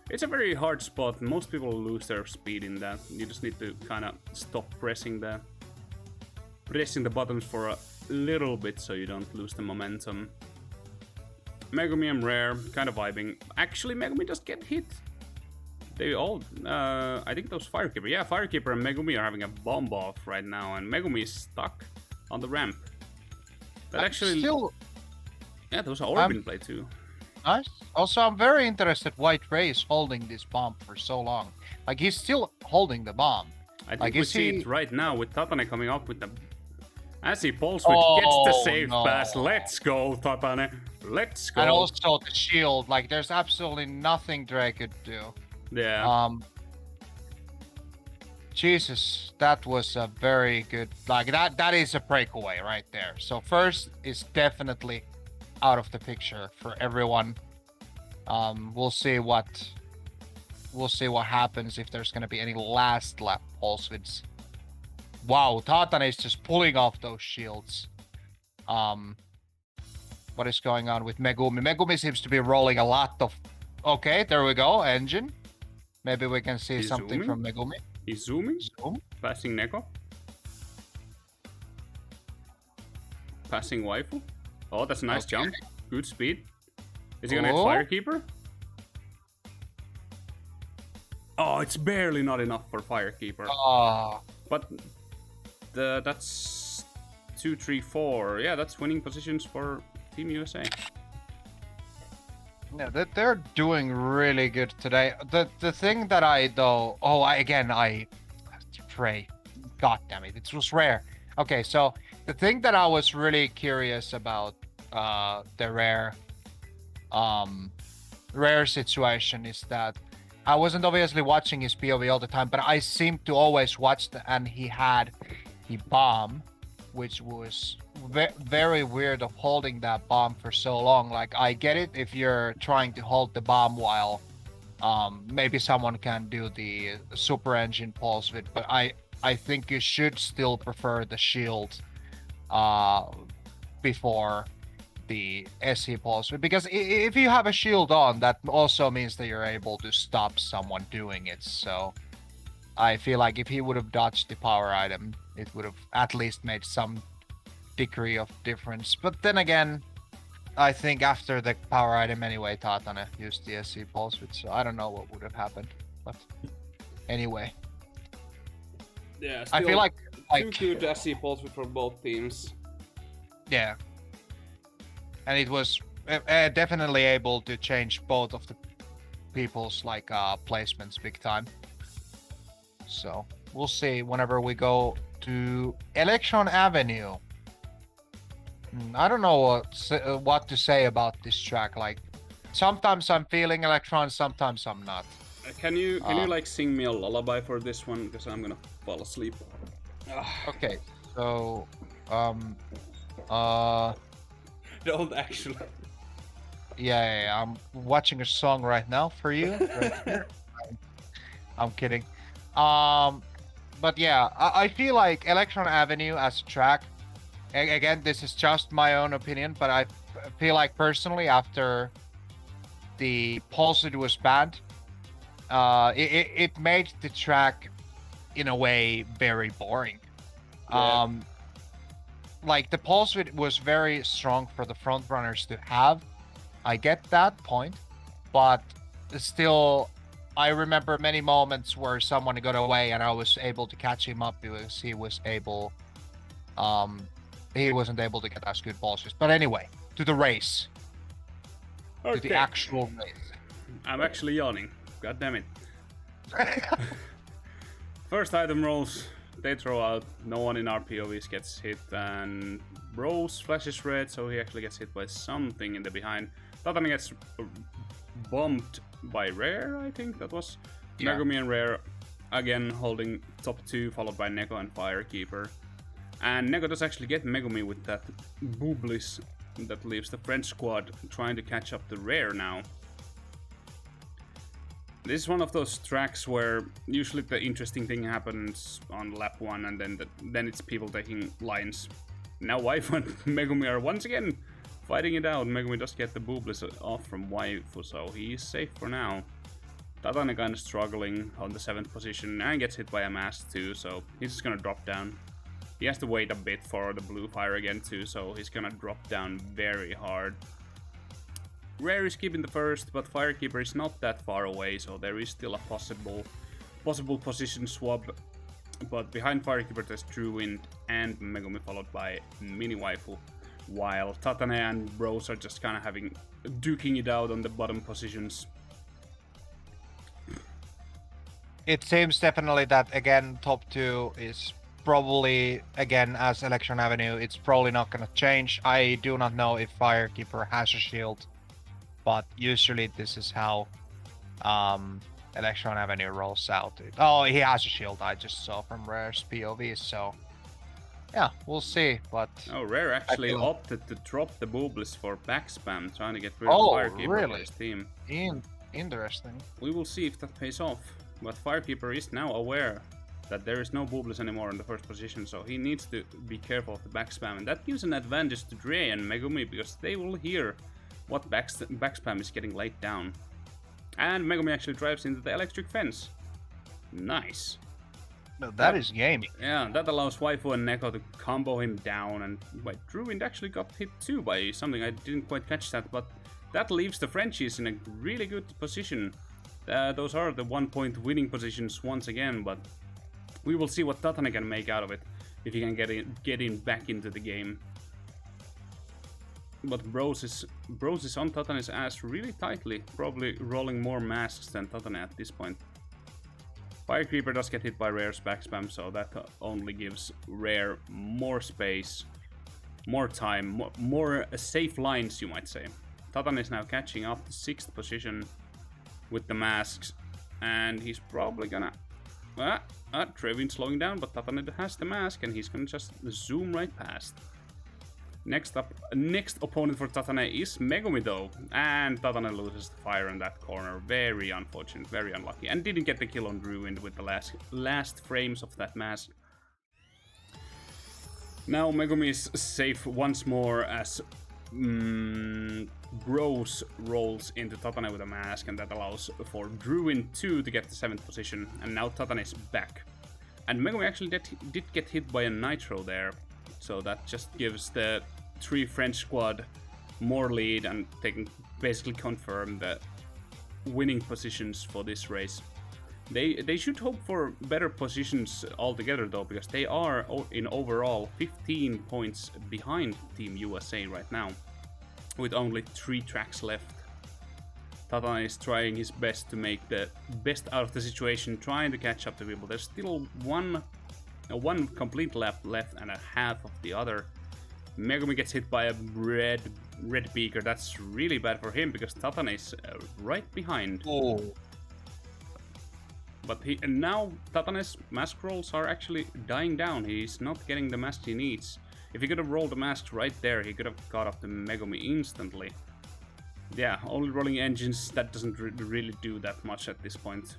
It's a very hard spot. Most people lose their speed in that. You just need to kind of stop pressing the buttons for a little bit so you don't lose the momentum. Megumi and Rare kind of vibing. Actually, Megumi just get hit. They all, I think those Firekeeper. Yeah, Firekeeper and Megumi are having a bomb off right now, and Megumi is stuck on the ramp. That actually, Still yeah, those are Orbin play too. nice. Also, I'm very interested why Trey is holding this bomb for so long. Like, he's still holding the bomb. I think Like, we is see he- it right now with TATANE coming up with the... As he pulls with, gets the save no. pass. Let's go, TATANE. Let's go. And also the shield. Like, there's absolutely nothing Trey could do. Yeah. Jesus, that was a very good, like, that is a breakaway right there. So first is definitely out of the picture for everyone. We'll see what happens, if there's gonna be any last lap pulse vids. Wow, TATANE is just pulling off those shields. What is going on with Megumi? Megumi seems to be rolling a lot of... Okay, there we go, engine. Maybe we can see He's something zooming? from Megumi. He's zooming. Zoom. Passing Neko. Passing Waifu. Oh, that's a nice Okay. jump. Good speed. Is he gonna hit Oh. Firekeeper? Oh, it's barely not enough for Firekeeper. But that's 2, 3, 4. Yeah, that's winning positions for Team USA. Yeah, they're doing really good today. The thing that I though, I pray, god damn it, it was Rare. Okay, so the thing that I was really curious about the Rare situation is that I wasn't obviously watching his POV all the time, but I seemed to always watch and he had the bomb, which was very weird of holding that bomb for so long. Like, I get it if you're trying to hold the bomb while maybe someone can do the super engine pulse with, but I think you should still prefer the shield before the SE pulse with, because if you have a shield on, that also means that you're able to stop someone doing it. So I feel like if he would have dodged the power item, it would have at least made some degree of difference. But then again, I think after the power item anyway, TATANE used the SC pulse with, so I don't know what would have happened. But anyway, Yeah, I feel like two good SC pulls from both teams. yeah, and it was definitely able to change both of the people's like placements big time. So we'll see whenever we go to Electron Avenue. I don't know what to say about this track. Like, sometimes I'm feeling Electron, sometimes I'm not. Can you like sing me a lullaby for this one? Because I'm gonna fall asleep. Okay, so Don't actually. Yeah, I'm watching a song right now for you. Right here. I'm kidding. But yeah, I feel like Electron Avenue as a track. Again, this is just my own opinion, but I feel like personally after the Pulsed was banned, it made the track in a way very boring. Yeah. Like the Pulse was very strong for the front runners to have. I get that point, but still, I remember many moments where someone got away and I was able to catch him up because he wasn't able to get as good pulses. But anyway, to the race. Okay. To the actual race. I'm actually yawning. God damn it. First item rolls, they throw out, no one in our POVs gets hit, and Broz flashes red, so he actually gets hit by something in the behind. TATANE gets bumped by Rare, I think that was. Yeah. Megumi and Rare again holding top 2, followed by Neko and Firekeeper. And Neko does actually get Megumi with that booblis that leaves the French squad trying to catch up to Rare now. This is one of those tracks where usually the interesting thing happens on lap 1 and then it's people taking lines. Now Waifu and Megumi are once again fighting it out. Megumi does get the booblis off from Waifu, so he is safe for now. TATANE kind of struggling on the 7th position and gets hit by a mask too, so he's just gonna drop down. He has to wait a bit for the blue fire again too, so he's gonna drop down very hard. Rare is keeping the first, but Firekeeper is not that far away, so there is still a possible position swap. But behind Firekeeper there's Drewind and Megumi, followed by Miniwaifu, while TATANE and Broz are just kind of duking it out on the bottom positions. It seems definitely that again top 2 is probably, again, as Electron Avenue, it's probably not gonna change. I do not know if Firekeeper has a shield, but usually this is how Electron Avenue rolls out. Oh, he has a shield, I just saw from Rare's POV, so yeah, we'll see. But oh, Rare actually opted to drop the booblis for back spam, trying to get rid of Firekeeper really? on his team. Interesting. We will see if that pays off, but Firekeeper is now aware that there is no booblis anymore in the first position, so he needs to be careful of the back spam, and that gives an advantage to Dre and Megumi because they will hear what back spam is getting laid down. And Megumi actually drives into the electric fence. Nice. No, that is gaming. Yeah, that allows Waifu and Neko to combo him down, and wait, Drewind actually got hit too by something. I didn't quite catch that, but that leaves the Frenchies in a really good position. Those are the 1-point winning positions once again, but we will see what TATANE can make out of it if he can get in back into the game. But Broz is on TATANE's ass really tightly, probably rolling more masks than TATANE at this point. Firekeeper does get hit by Rare's back spam, so that only gives Rare more space, more time, more safe lines, you might say. TATANE is now catching up to 6th position with the masks, and he's probably gonna... Drewind slowing down, but TATANE has the mask, and he's gonna just zoom right past. Next opponent for TATANE is Megumi though, and TATANE loses the fire in that corner. Very unfortunate, very unlucky, and didn't get the kill on Drewind with the last frames of that mask. Now Megumi is safe once more as Broz rolls into TATANE with a mask, and that allows for Drewind 2 to get the 7th position, and now TATANE is back. And Megumi actually did get hit by a nitro there, so that just gives the 3 French squad more lead, and they can basically confirm the winning positions for this race. They should hope for better positions altogether though, because they are in overall 15 points behind Team USA right now, with only 3 tracks left. TATANE is trying his best to make the best out of the situation, trying to catch up to people. There's still one complete lap left and a half of the other. Megumi gets hit by a red beaker. That's really bad for him because TATANE is right behind. Oh. But now TATANE's mask rolls are actually dying down. He's not getting the mask he needs. If he could have rolled the mask right there, he could have got off the Megumi instantly. Yeah, only rolling engines, that doesn't really do that much at this point.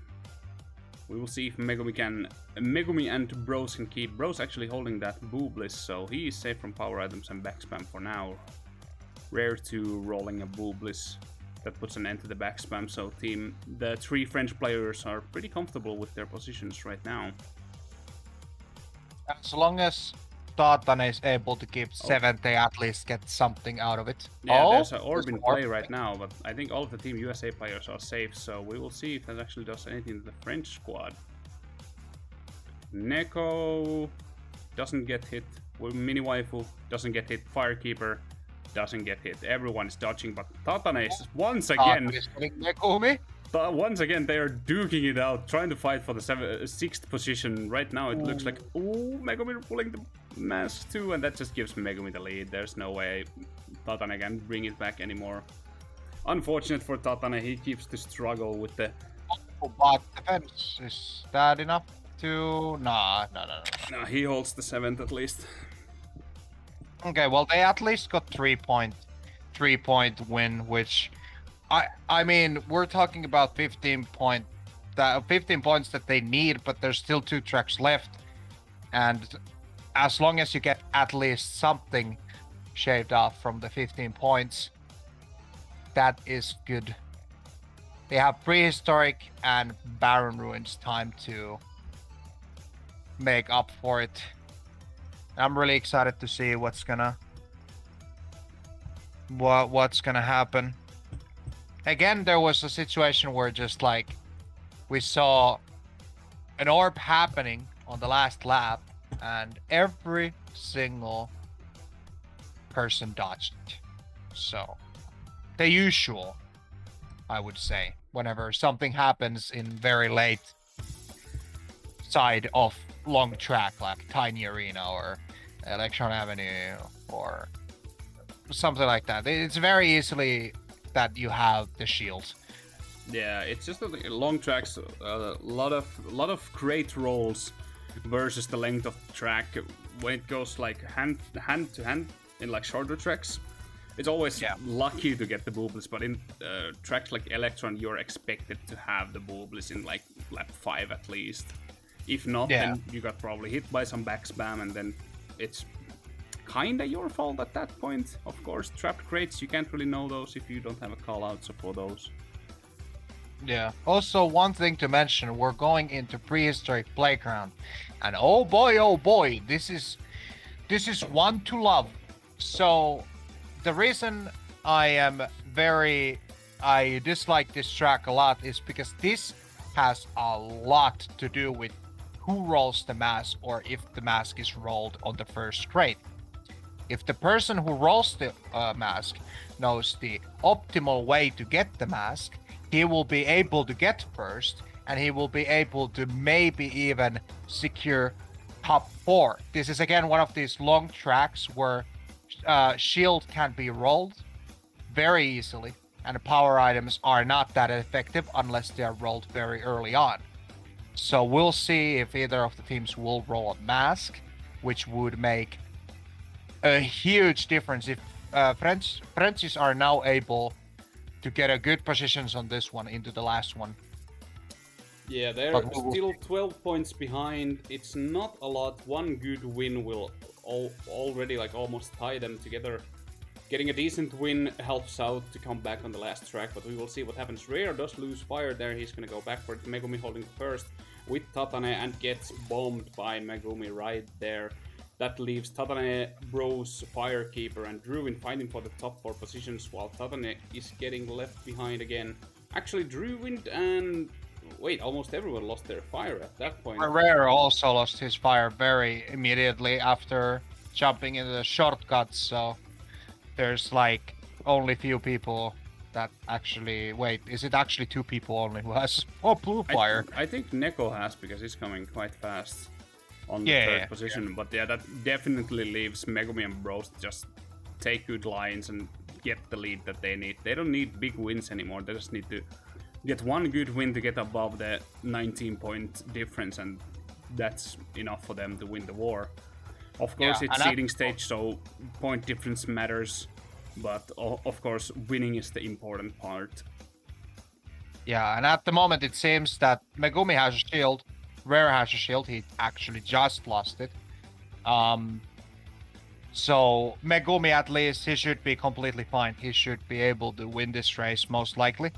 We will see if Megumi and Broz can keep. Broz actually holding that Boobliss, so he is safe from power items and backspam for now. Rare 2 rolling a Boobliss. That puts an end to the backspam, so the 3 French players are pretty comfortable with their positions right now. As long as TATANE is able to keep 7, they at least get something out of it. Yeah, there's an orb in play right now, but I think all of the Team USA players are safe, so we will see if that actually does anything to the French squad. Neko doesn't get hit. Miniwaifu doesn't get hit. Firekeeper doesn't get hit. Everyone is dodging, but TATANE is once again... Once again, they are duking it out, trying to fight for the 6th position. Right now, it looks like, oh, Megumi pulling the mask too, and that just gives Megumi the lead. There's no way TATANE can bring it back anymore. Unfortunate for TATANE, he keeps to struggle with the... But defense, is that enough to... No, he holds the 7th at least. Okay, well, they at least got 3-point win, which... I mean, we're talking about 15 points that they need, but there's still 2 tracks left. And as long as you get at least something shaved off from the 15 points, that is good. They have Prehistoric and Barin Ruins time to make up for it. I'm really excited to see what's gonna happen. Again, there was a situation where just like we saw an orb happening on the last lap and every single person dodged it. So the usual, I would say, whenever something happens in very late side of long track like Tiny Arena or Electron Avenue or something like that. It's very easily that you have the shield. Yeah, it's just long tracks, a lot of great rolls versus the length of the track. When it goes like hand to hand in like shorter tracks, it's always lucky to get the Boobliss, but in tracks like Electron, you're expected to have the Boobliss in like lap 5 at least. If not, then you got probably hit by some backspam, and then it's kinda your fault at that point. Of course, trapped crates, you can't really know those if you don't have a call out for those. Yeah. Also, one thing to mention, we're going into Prehistoric Playground, and oh boy, this is one to love. So the reason I dislike this track a lot is because this has a lot to do with who rolls the mask or if the mask is rolled on the first crate. If the person who rolls the mask knows the optimal way to get the mask, he will be able to get first, and he will be able to maybe even secure top 4. This is again one of these long tracks where shield can be rolled very easily, and power items are not that effective unless they are rolled very early on. So we'll see if either of the teams will roll a mask, which would make a huge difference if Frenchies are now able to get a good positions on this one into the last one. Yeah, they're still 12 points behind. It's not a lot. One good win will already like almost tie them together. Getting a decent win helps out to come back on the last track, but we will see what happens. Rare does lose fire there. He's gonna go back for it. Megumi holding first with TATANE and gets bombed by Megumi right there. That leaves TATANE, Broz, Firekeeper, and Drewind fighting for the top 4 positions, while TATANE is getting left behind again. Actually, Drewind and... wait, almost everyone lost their fire at that point. Rare also lost his fire very immediately after jumping into the shortcuts, so there's like only few people that actually... wait, is it actually 2 people only who has blue fire? I think Neko has, because he's coming quite fast. on the third position. But yeah, that definitely leaves Megumi and Broz to just take good lines and get the lead that they need. They don't need big wins anymore. They just need to get one good win to get above the 19-point difference, and that's enough for them to win the war. Of course, it's seeding stage, so point difference matters, but of course, winning is the important part. Yeah, and at the moment it seems that Megumi has a shield, Rare has a shield, he actually just lost it. So Megumi, at least, he should be completely fine. He should be able to win this race, most likely.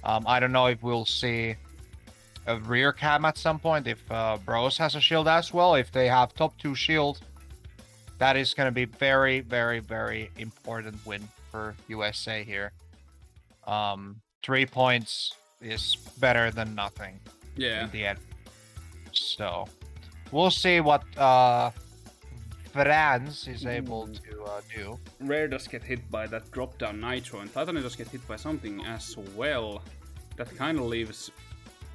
I don't know if we'll see a rear cam at some point, if Broz has a shield as well. If they have top 2 shield, that is going to be very, very, very important win for USA here. 3 points is better than nothing in the end. So we'll see what France is able to do. Rare does get hit by that drop down Nitro, and TATANE does get hit by something as well. That kind of leaves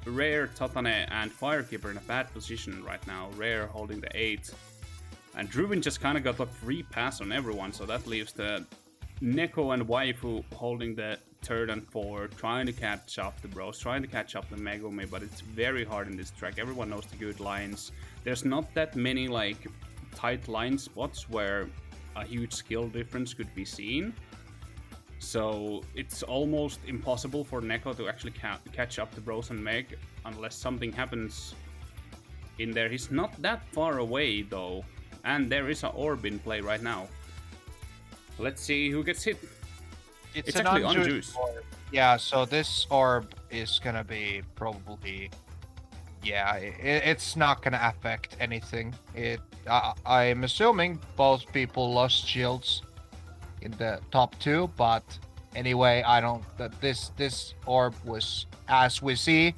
Rare, TATANE, and Firekeeper in a bad position right now. Rare holding the 8. And Drewind just kind of got a free pass on everyone, so that leaves the Neko and Waifu holding the 3rd and 4th, trying to catch up the Broz, trying to catch up the Megumi, but it's very hard in this track. Everyone knows the good lines. There's not that many like tight line spots where a huge skill difference could be seen. So it's almost impossible for Neko to actually catch up to Broz and Meg unless something happens in there. He's not that far away though, and there is an orb in play right now. Let's see who gets hit. It's actually unjuiced. Yeah, so this orb is gonna be probably... Yeah, it's not gonna affect anything. I'm assuming both people lost shields in the top 2, but anyway, this orb was, as we see,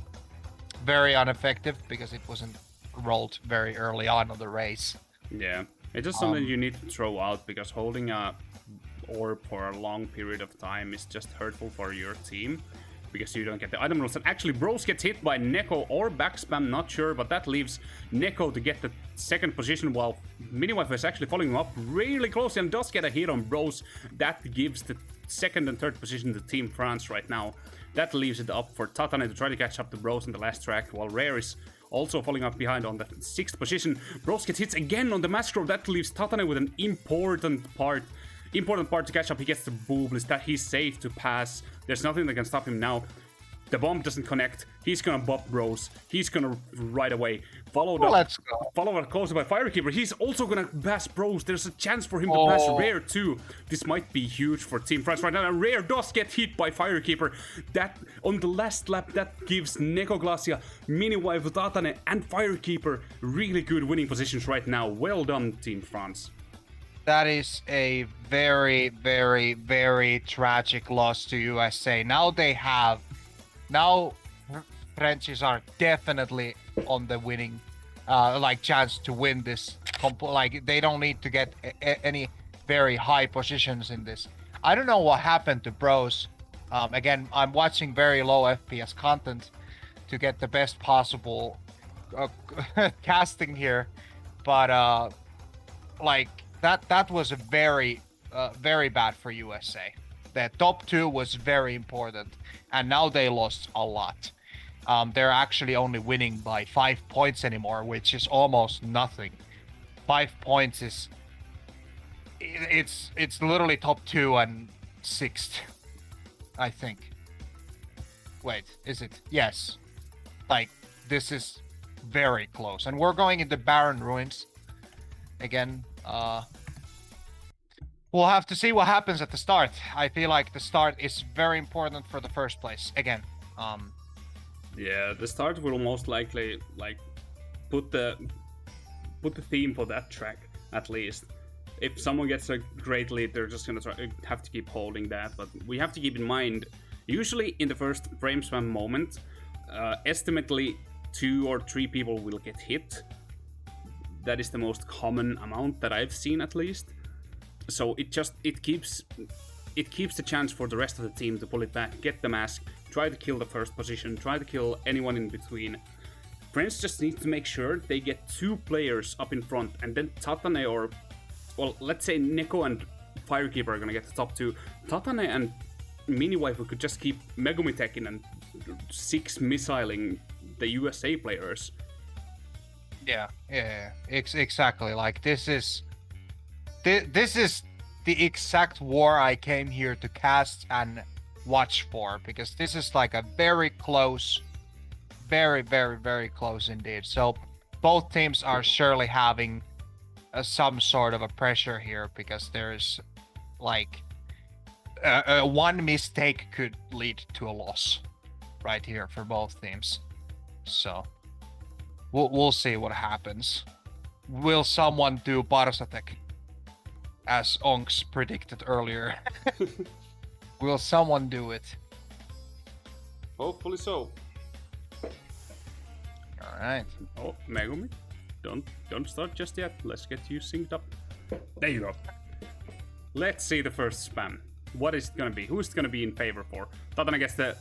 very ineffective because it wasn't rolled very early on the race. Yeah, it's just something you need to throw out, because holding a orb for a long period of time is just hurtful for your team, because you don't get the item rolls. And actually, Broz gets hit by Neko or backspam, not sure, but that leaves Neko to get the 2nd position, while Miniwaifu is actually following him up really closely and does get a hit on Broz. That gives the 2nd and 3rd position to Team France right now. That leaves it up for TATANE to try to catch up to Broz in the last track, while Rare is also falling up behind on the 6th position. Broz gets hits again on the Massacre. That leaves TATANE with an important part to catch up. He gets the boobless, that he's safe to pass. There's nothing that can stop him now. The bomb doesn't connect. He's gonna bop Broz. He's gonna right away followed up closely by Firekeeper. He's also gonna pass Broz. There's a chance for him to pass Rare too. This might be huge for Team France right now. And Rare does get hit by Firekeeper. That on the last lap, that gives NekoGlacia, Miniwaifu, TATANE, and Firekeeper really good winning positions right now. Well done, Team France. That is a very, very, very tragic loss to USA. Now Frenchies are definitely on the winning, chance to win this. They don't need to get any very high positions in this. I don't know what happened to Broz. Again, I'm watching very low FPS content to get the best possible casting here, but that was a very bad for USA. The top 2 was very important, and now they lost a lot. They're actually only winning by 5 points anymore, which is almost nothing. 5 points is... It's literally top 2 and 6th, I think. Wait, is it? Yes. This is very close. And we're going into Barin ruins again. We'll have to see what happens at the start. I feel like the start is very important for the first place. Again, yeah, the start will most likely put the theme for that track at least. If someone gets a great lead, they're just gonna have to keep holding that. But we have to keep in mind, usually in the first frame spam moment, estimately 2 or 3 people will get hit. That is the most common amount that I've seen, at least. So it keeps the chance for the rest of the team to pull it back, get the mask, try to kill the 1st position, try to kill anyone in between. France just needs to make sure they get 2 players up in front, and then TATANE or, well, let's say Neko and Firekeeper are gonna get the top 2. TATANE and Miniwaifu could just keep Megumi teching and 6 missiling the USA players. Yeah, exactly. Like this is the exact war I came here to cast and watch for, because this is like a very close, very close indeed. So both teams are surely having some sort of a pressure here, because there's like one mistake could lead to a loss right here for both teams. So we'll see what happens. Will someone do Barsatek, as Onks predicted earlier? Will someone do it? Hopefully so. Alright. Oh, Megumi, don't start just yet. Let's get you synced up. There you go. Let's see the first spam. What is it gonna be? Who's it gonna be in favor for? TATANE gets the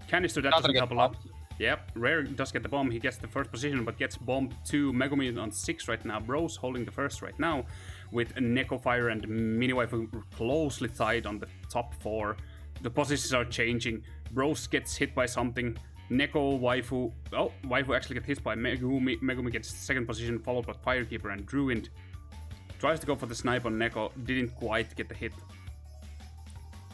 canister, that doesn't help a lot. Yep, Rare does get the bomb, he gets the first position, but gets bombed to Megumi on 6 right now. Broz holding the first right now, with Neko Fire and Miniwaifu closely tied on the top 4. The positions are changing. Broz gets hit by something. Neko, Waifu... Oh, Waifu actually gets hit by Megumi. Megumi gets 2nd position, followed by Firekeeper and Drewind. Tries to go for the snipe on Neko, didn't quite get the hit.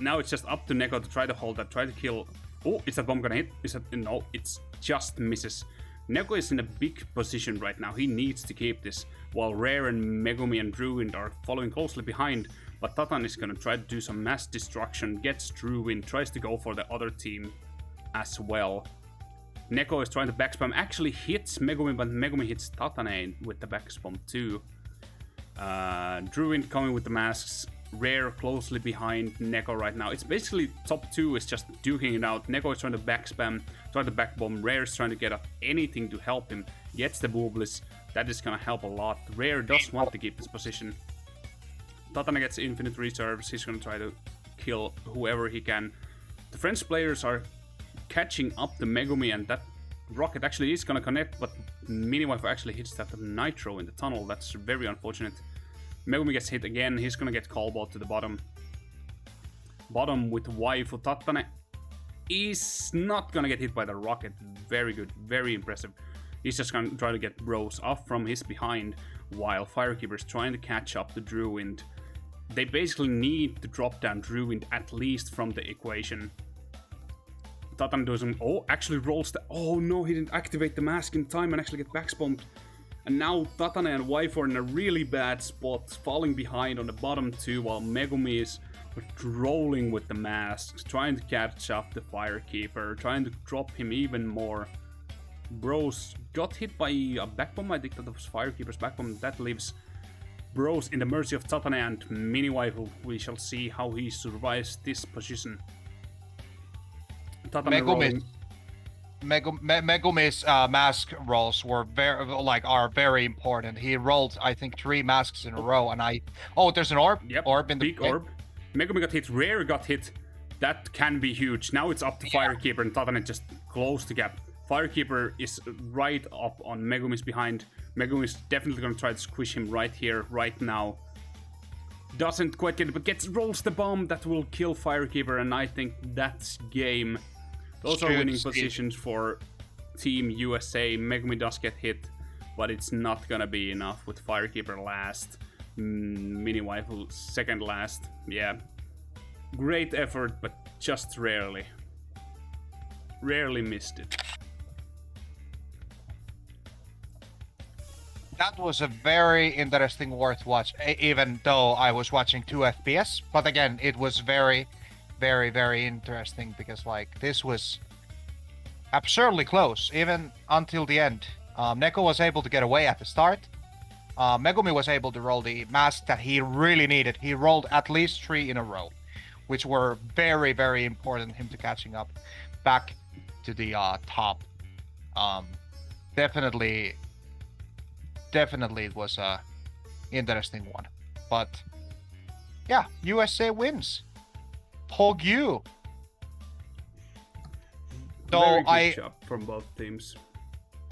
Now it's just up to Neko to try to hold that, try to kill... Oh, is that bomb gonna hit? Is that... No, it's just misses. Neko is in a big position right now. He needs to keep this, while Rare and Megumi and Drewind are following closely behind. But TATANE is gonna try to do some mass destruction, gets Drewind, tries to go for the other team as well. Neko is trying to backspam, actually hits Megumi, but Megumi hits TATANE with the backspam too. Drewind coming with the masks. Rare closely behind Neko right now. It's basically top 2 is just duking it out. Neko is trying to backspam, trying to backbomb. Rare is trying to get up anything to help him. Gets the boobless. That is gonna help a lot. Rare does want to keep this position. TATANE gets infinite reserves. He's gonna try to kill whoever he can. The French players are catching up the Megumi, and that rocket actually is gonna connect, but Miniwaifu actually hits that nitro in the tunnel. That's very unfortunate. Megumi gets hit again, he's gonna get callball to the bottom. Bottom with Waifu. TATANE is not gonna get hit by the rocket. Very good, very impressive. He's just gonna try to get Broz off from his behind, while Firekeeper is trying to catch up to Drewind. They basically need to drop down Drewind at least from the equation. TATANE doesn't... Oh, actually rolls the... Oh no, he didn't activate the mask in time and actually get backspammed. And now TATANE and Waifu are in a really bad spot, falling behind on the bottom 2, while Megumi is rolling with the masks, trying to catch up the Firekeeper, trying to drop him even more. Broz got hit by a backbomb, I think that was Firekeeper's backbomb. That leaves Broz in the mercy of TATANE and Miniwaifu. We shall see how he survives this position. Megumi's mask rolls were are very important. He rolled, I think, 3 masks in a row, and oh, there's an orb. Yep, orb in the big orb. Megumi got hit. Rare got hit. That can be huge. Now it's up to Firekeeper, and TATANE just closed the gap. Firekeeper is right up on Megumi's behind. Megumi is definitely gonna try to squish him right here, right now. Doesn't quite get it, but rolls the bomb that will kill Firekeeper, and I think that's game. Those are winning positions for Team USA. Megumi does get hit, but it's not gonna be enough with Firekeeper last. Miniwaifu second last. Yeah. Great effort, but just rarely. Rarely missed it. That was a very interesting war to watch, even though I was watching 2 FPS. But again, it was very interesting, because like this was absurdly close even until the end. Neko was able to get away at the start. Megumi was able to roll the mask that he really needed. He rolled at least 3 in a row, which were very important him to catching up back to the top. Definitely it was a interesting one. But yeah, USA wins. Hog you. Very good job from both teams.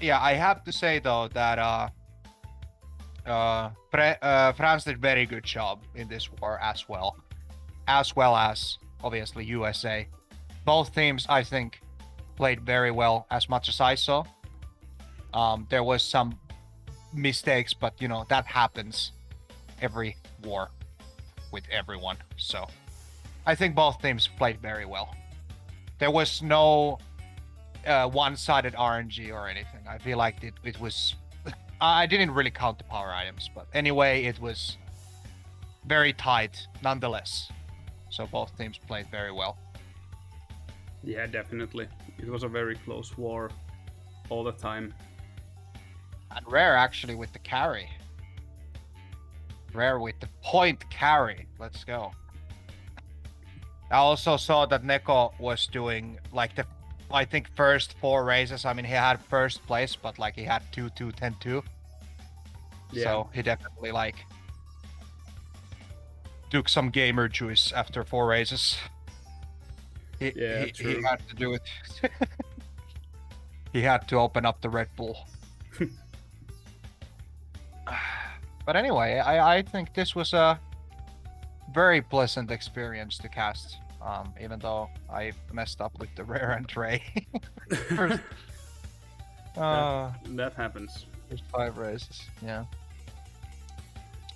Yeah, I have to say though that France did very good job in this war as well as obviously USA. Both teams, I think, played very well as much as I saw. There was some mistakes, but you know that happens every war with everyone. So I think both teams played very well. There was no one-sided RNG or anything. I feel like it was. I didn't really count the power items, but anyway, it was very tight nonetheless. So both teams played very well. Yeah, definitely. It was a very close war all the time. And Rare actually with the carry. Rare with the point carry. Let's go. I also saw that Neko was doing like the, I think, first 4 races. I mean, he had first place, but like he had 2-2, 10-2. Yeah. So he definitely like took some gamer juice after 4 races. He had to do it. He had to open up the Red Bull. But anyway, I think this was a very pleasant experience to cast, even though I messed up with the Rare and Ray. That happens. First 5 races, yeah.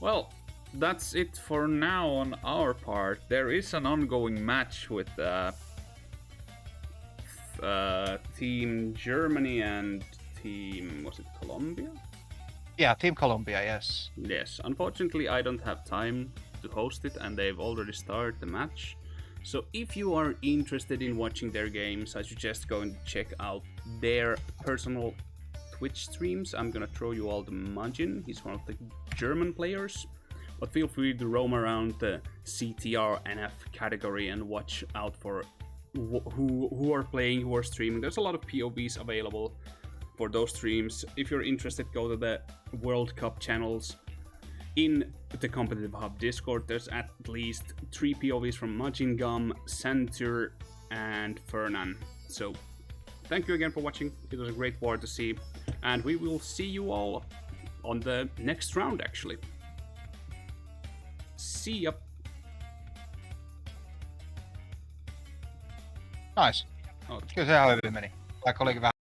Well, that's it for now on our part. There is an ongoing match with Team Germany and Team, was it Colombia? Yeah, Team Colombia, yes. Yes, unfortunately I don't have time to host it and they've already started the match. So if you are interested in watching their games, I suggest going to check out their personal Twitch streams. I'm gonna throw you all the Majin, he's one of the German players. But feel free to roam around the CTR NF category and watch out for who are playing, who are streaming. There's a lot of POVs available for those streams. If you're interested, go to the World Cup channels in the Competitive Hub Discord. There's at least 3 POVs from Majin Gum, Center, and Fernan. So thank you again for watching. It was a great war to see, and we will see you all on the next round actually. See ya. Nice. Oh. Kyllä se ihan hyvin meni. Vaikka olikin vähän